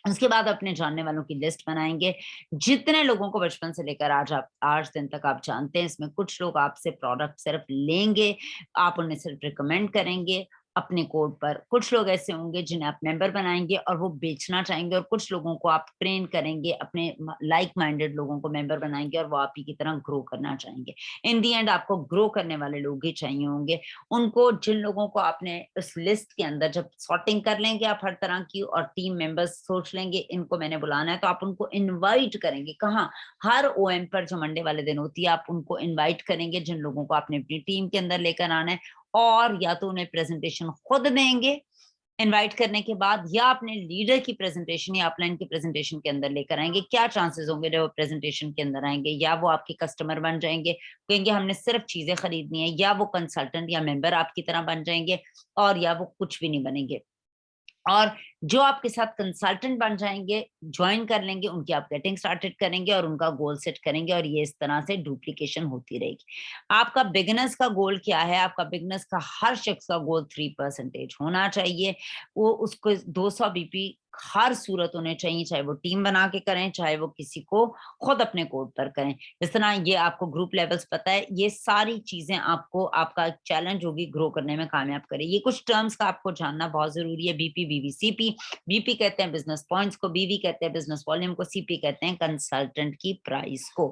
उसके बाद अपने जानने वालों की लिस्ट बनाएंगे, जितने लोगों को बचपन से लेकर आज दिन तक आप जानते हैं। इसमें कुछ लोग आपसे प्रोडक्ट सिर्फ लेंगे, आप उन्हें सिर्फ रिकमेंड करेंगे अपने कोड पर। कुछ लोग ऐसे होंगे जिन्हें आप मेंबर बनाएंगे और वो बेचना चाहेंगे, और कुछ लोगों को आप ट्रेन करेंगे, अपने लाइक माइंडेड लोगों को मेंबर बनाएंगे और वो आप ही की तरह ग्रो करना चाहेंगे। इन दी एंड आपको ग्रो करने वाले लोग ही चाहिए होंगे। उनको, जिन लोगों को आपने उस लिस्ट के अंदर जब सॉर्टिंग कर लेंगे आप हर तरह की, और टीम मेंबर्स सोच लेंगे इनको मैंने बुलाना है, तो आप उनको इनवाइट करेंगे। कहाँ? हर ओएम पर जो मंडे वाले दिन होती है, आप उनको इनवाइट करेंगे जिन लोगों को आपने अपनी टीम के अंदर लेकर आना है। और या तो उन्हें प्रेजेंटेशन खुद देंगे इनवाइट करने के बाद, या अपने लीडर की प्रेजेंटेशन या अपलाइन की प्रेजेंटेशन के अंदर लेकर आएंगे। क्या चांसेस होंगे जब वो प्रेजेंटेशन के अंदर आएंगे? या वो आपके कस्टमर बन जाएंगे, कहेंगे हमने सिर्फ चीजें खरीदनी है, या वो कंसल्टेंट या मेंबर आपकी तरह बन जाएंगे, और या वो कुछ भी नहीं बनेंगे। और जो आपके साथ कंसल्टेंट बन जाएंगे, ज्वाइन कर लेंगे, उनकी आप गेटिंग स्टार्टेड करेंगे और उनका गोल सेट करेंगे, और ये इस तरह से डुप्लीकेशन होती रहेगी। आपका बिगनर्स का गोल क्या है? आपका बिगनर्स का हर शख्स का गोल 3% होना चाहिए। वो उसको 200 बीपी हर सूरत होने चाहिए, चाहे वो टीम बना के करें, चाहे वो किसी को खुद अपने कोड पर करें। जिस तरह ये आपको ग्रुप लेवल्स पता है, ये सारी चीजें आपको, आपका चैलेंज होगी ग्रो करने में कामयाब करें। ये कुछ टर्म्स का आपको जानना बहुत जरूरी है। बीपी, बीवी, सीपी। बीपी कहते हैं बिजनेस पॉइंट्स को, बीवी कहते हैं बिजनेस वॉल्यूम को, सीपी कहते हैं कंसल्टेंट की प्राइस को।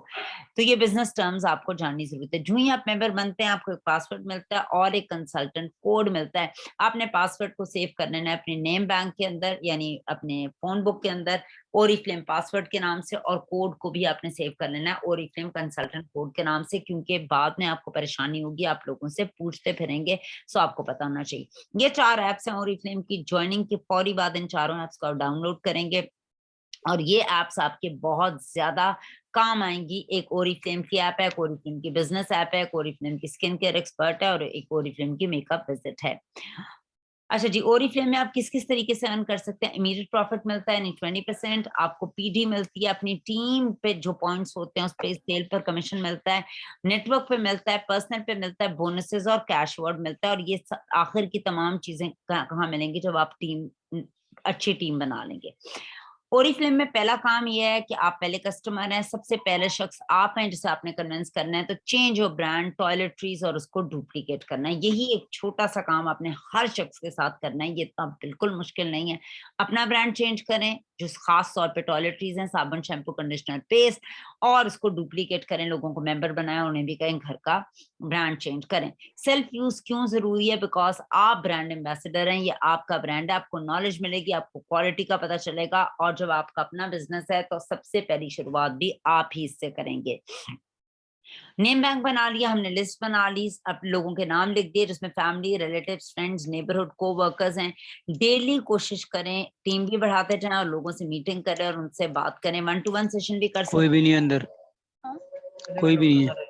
तो ये बिजनेस टर्म्स आपको जाननी जरूरत है। जो ही आप मेंबर बनते हैं, आपको एक पासवर्ड मिलता है और एक कंसल्टेंट कोड मिलता है। आपने पासवर्ड को सेव कर लेना है अपने नेम बैंक के अंदर, यानी अपने फोन बुक के अंदर, ओरिफ्लेम पासवर्ड के नाम से, और कोड को भी आपने सेव कर लेना है ओरिफ्लेम कंसल्टेंट कोड के नाम से, क्योंकि बाद में आपको परेशानी होगी, आप लोगों से पूछते फिरेंगे। सो आपको पता होना चाहिए। ये 4 एप्स हैं ओरिफ्लेम की। ज्वाइनिंग के फौरी बाद इन चारों एप्स को आप डाउनलोड करेंगे, और ये एप्स आपके बहुत ज्यादा काम आएंगी। एक ओरिफ्लेम की ऐप है, एक ओरिफ्लेम की बिजनेस ऐप है, एक ओरिफ्लेम की स्किन केयर एक्सपर्ट है, और एक ओरिफ्लेम की मेकअप विजिट है। अच्छा जी, ओरिफ्लेम में आप किस किस तरीके से अर्न कर सकते हैं? इमीडिएट प्रॉफिट मिलता है, यानी 20%। आपको पीडी मिलती है, अपनी टीम पे जो पॉइंट्स होते हैं उस पे सेल पर कमीशन मिलता है, नेटवर्क पे मिलता है, पर्सनल पे मिलता है, बोनसेस और कैश अवार्ड मिलता है। और ये आखिर की तमाम चीजें कहाँ मिलेंगी? जब आप टीम, अच्छी टीम बना लेंगे। ओरिफ्लेम में पहला काम यह है कि आप पहले कस्टमर हैं, सबसे पहले शख्स आप हैं जिसे आपने कन्विंस करना है। तो चेंज योर ब्रांड, टॉयलेटरीज, और उसको डुप्लीकेट करना है। यही एक छोटा सा काम आपने हर शख्स के साथ करना है। ये इतना बिल्कुल मुश्किल नहीं है। अपना ब्रांड चेंज करें, जो खास तौर पे टॉयलेटरीज हैं, साबुन, शैम्पू, कंडीशनर, पेस्ट, और उसको डुप्लीकेट करें, लोगों को मेंबर बनाएं, उन्हें भी कहें घर का ब्रांड चेंज करें। सेल्फ यूज क्यों जरूरी है? बिकॉज आप ब्रांड एम्बेसडर हैं, ये आपका ब्रांड है, आपको नॉलेज मिलेगी, आपको क्वालिटी का पता चलेगा। और जब आपका अपना बिजनेस है तो सबसे पहली शुरुआत भी आप ही इससे करेंगे। नेम बैंक बना लिया हमने, लिस्ट बना ली, अब लोगों के नाम लिख दिए जिसमें family, relatives, friends, neighbourhood, coworkers हैं। डेली कोशिश करें टीम भी बढ़ाते जाएं और लोगों से मीटिंग करें और उनसे बात करें। 1-to-1 सेशन भी कर सकते हैं। कोई भी नहीं अंदर, कोई भी नहीं है।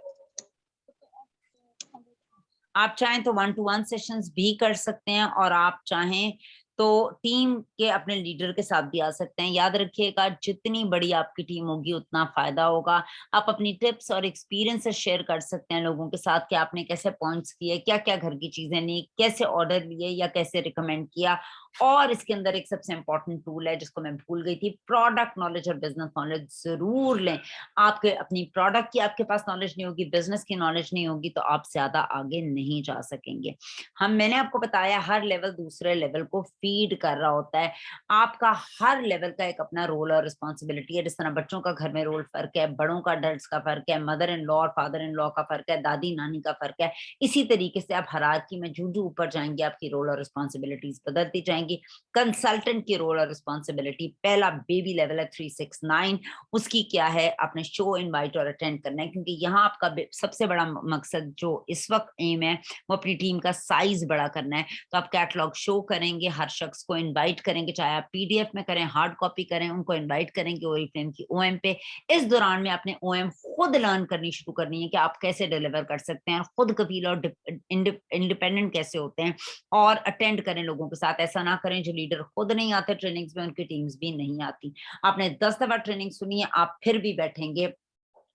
आप चाहें तो 1-to-1 सेशंस भी कर सकते हैं और आप चाहें तो टीम के अपने लीडर के साथ भी आ सकते हैं। याद रखिएगा जितनी बड़ी आपकी टीम होगी उतना फायदा होगा। आप अपनी टिप्स और एक्सपीरियंसेस शेयर कर सकते हैं लोगों के साथ कि आपने कैसे पॉइंट्स किए, क्या क्या घर की चीजें ली, कैसे ऑर्डर लिए या कैसे रिकमेंड किया। और इसके अंदर एक सबसे इंपॉर्टेंट टूल है जिसको मैं भूल गई थी, प्रोडक्ट नॉलेज और बिजनेस नॉलेज जरूर लें। आपके अपनी प्रोडक्ट की आपके पास नॉलेज नहीं होगी, बिजनेस की नॉलेज नहीं होगी तो आप ज्यादा आगे नहीं जा सकेंगे। मैंने आपको बताया हर लेवल दूसरे लेवल को फीड कर रहा होता है। आपका हर लेवल का एक अपना रोल और रिस्पॉन्सिबिलिटी है। जिस तरह बच्चों का घर में रोल फर्क है, बड़ों का अडल्ट्स का फर्क है, मदर इन लॉ और फादर इन लॉ का फर्क है, दादी नानी का फर्क है। इसी तरीके से आप हायरार्की में जूं ऊपर जाएंगे आपकी रोल और रिस्पॉन्सिबिलिटीज बदलती जाएंगी। कंसल्टेंट की रोल और रिस्पॉन्सिबिलिटी, पहला बेबी लेवल है 369, उसकी क्या है, आपने शो इनवाइट और अटेंड करना है, क्योंकि यहाँ आपका सबसे बड़ा मकसद जो इस वक्त एम है वो अपनी टीम का साइज बड़ा करना है। तो आप कैटलॉग शो करेंगे, हर शख्स को इनवाइट करेंगे, चाहे आप पीडीएफ में करें, हार्ड कॉपी करें, उनको इनवाइट करेंगे ओरिफ्लेम की ओएम पे। इस दौरान में आपने ओएम खुद लर्न करनी शुरू करनी है कि आप कैसे डिलीवर कर सकते हैं, खुद कफील और इंडिपेंडेंट कैसे होते हैं, और अटेंड करें लोगों के साथ। ऐसा ना करें जो लीडर खुद नहीं आते ट्रेनिंग्स में, उनकी टीम्स भी नहीं आती। आपने 10 दफा ट्रेनिंग सुनी है, आप फिर भी बैठेंगे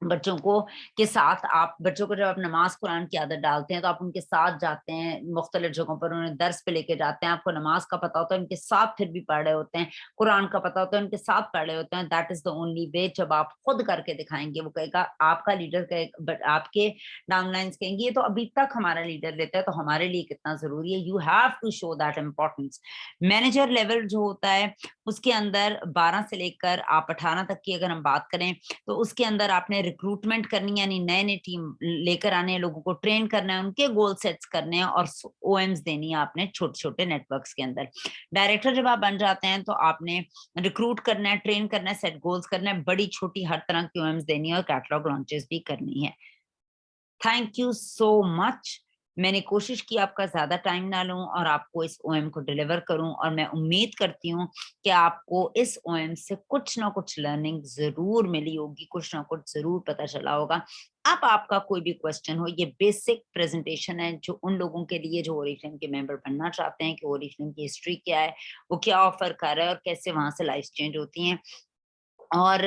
बच्चों को के साथ। आप बच्चों को जब आप नमाज कुरान की आदत डालते हैं तो आप उनके साथ जाते हैं मुख्तलिफ जगहों पर, उन्हें दर्स पे लेके जाते हैं। आपको नमाज का पता होता है, उनके साथ फिर भी पढ़ रहे होते हैं, कुरान का पता होता है, उनके साथ पढ़ रहे होते हैं। That is the only way. जब आप खुद करके दिखाएंगे, वो कहेगा आपका लीडर कहेगा, आपके डाउनलाइंस कहेंगे ये तो अभी तक हमारा लीडर लेता है तो हमारे लिए कितना जरूरी है। You have to show that importance. Manager level जो होता है उसके अंदर 12 से लेकर आप 18 तक की अगर हम बात करें तो उसके अंदर आपने रिक्रूटमेंट करनी है, यानी नए नए टीम लेकर आने हैं, लोगों को ट्रेन करना है, उनके गोल सेट्स करने हैं और ओएम्स देनी है आपने छोटे छोटे नेटवर्क्स के अंदर। डायरेक्टर जब आप बन जाते हैं तो आपने रिक्रूट करना है, ट्रेन करना है, सेट गोल्स करना है, बड़ी छोटी हर तरह की ओएम्स देनी है और कैटलॉग लॉन्चेस भी करनी है। Thank you so much. मैंने कोशिश की आपका ज्यादा टाइम ना लूं और आपको इस ओएम को डिलीवर करूं, और मैं उम्मीद करती हूं कि आपको इस ओएम से कुछ ना कुछ लर्निंग जरूर मिली होगी, कुछ ना कुछ जरूर पता चला होगा। अब आपका कोई भी क्वेश्चन हो, ये बेसिक प्रेजेंटेशन है जो उन लोगों के लिए जो ओरिफ्लेम के मेंबर बनना चाहते हैं कि ओरिफ्लेम की हिस्ट्री क्या है, वो क्या ऑफर कर रहा है और कैसे वहां से लाइफ चेंज होती है। और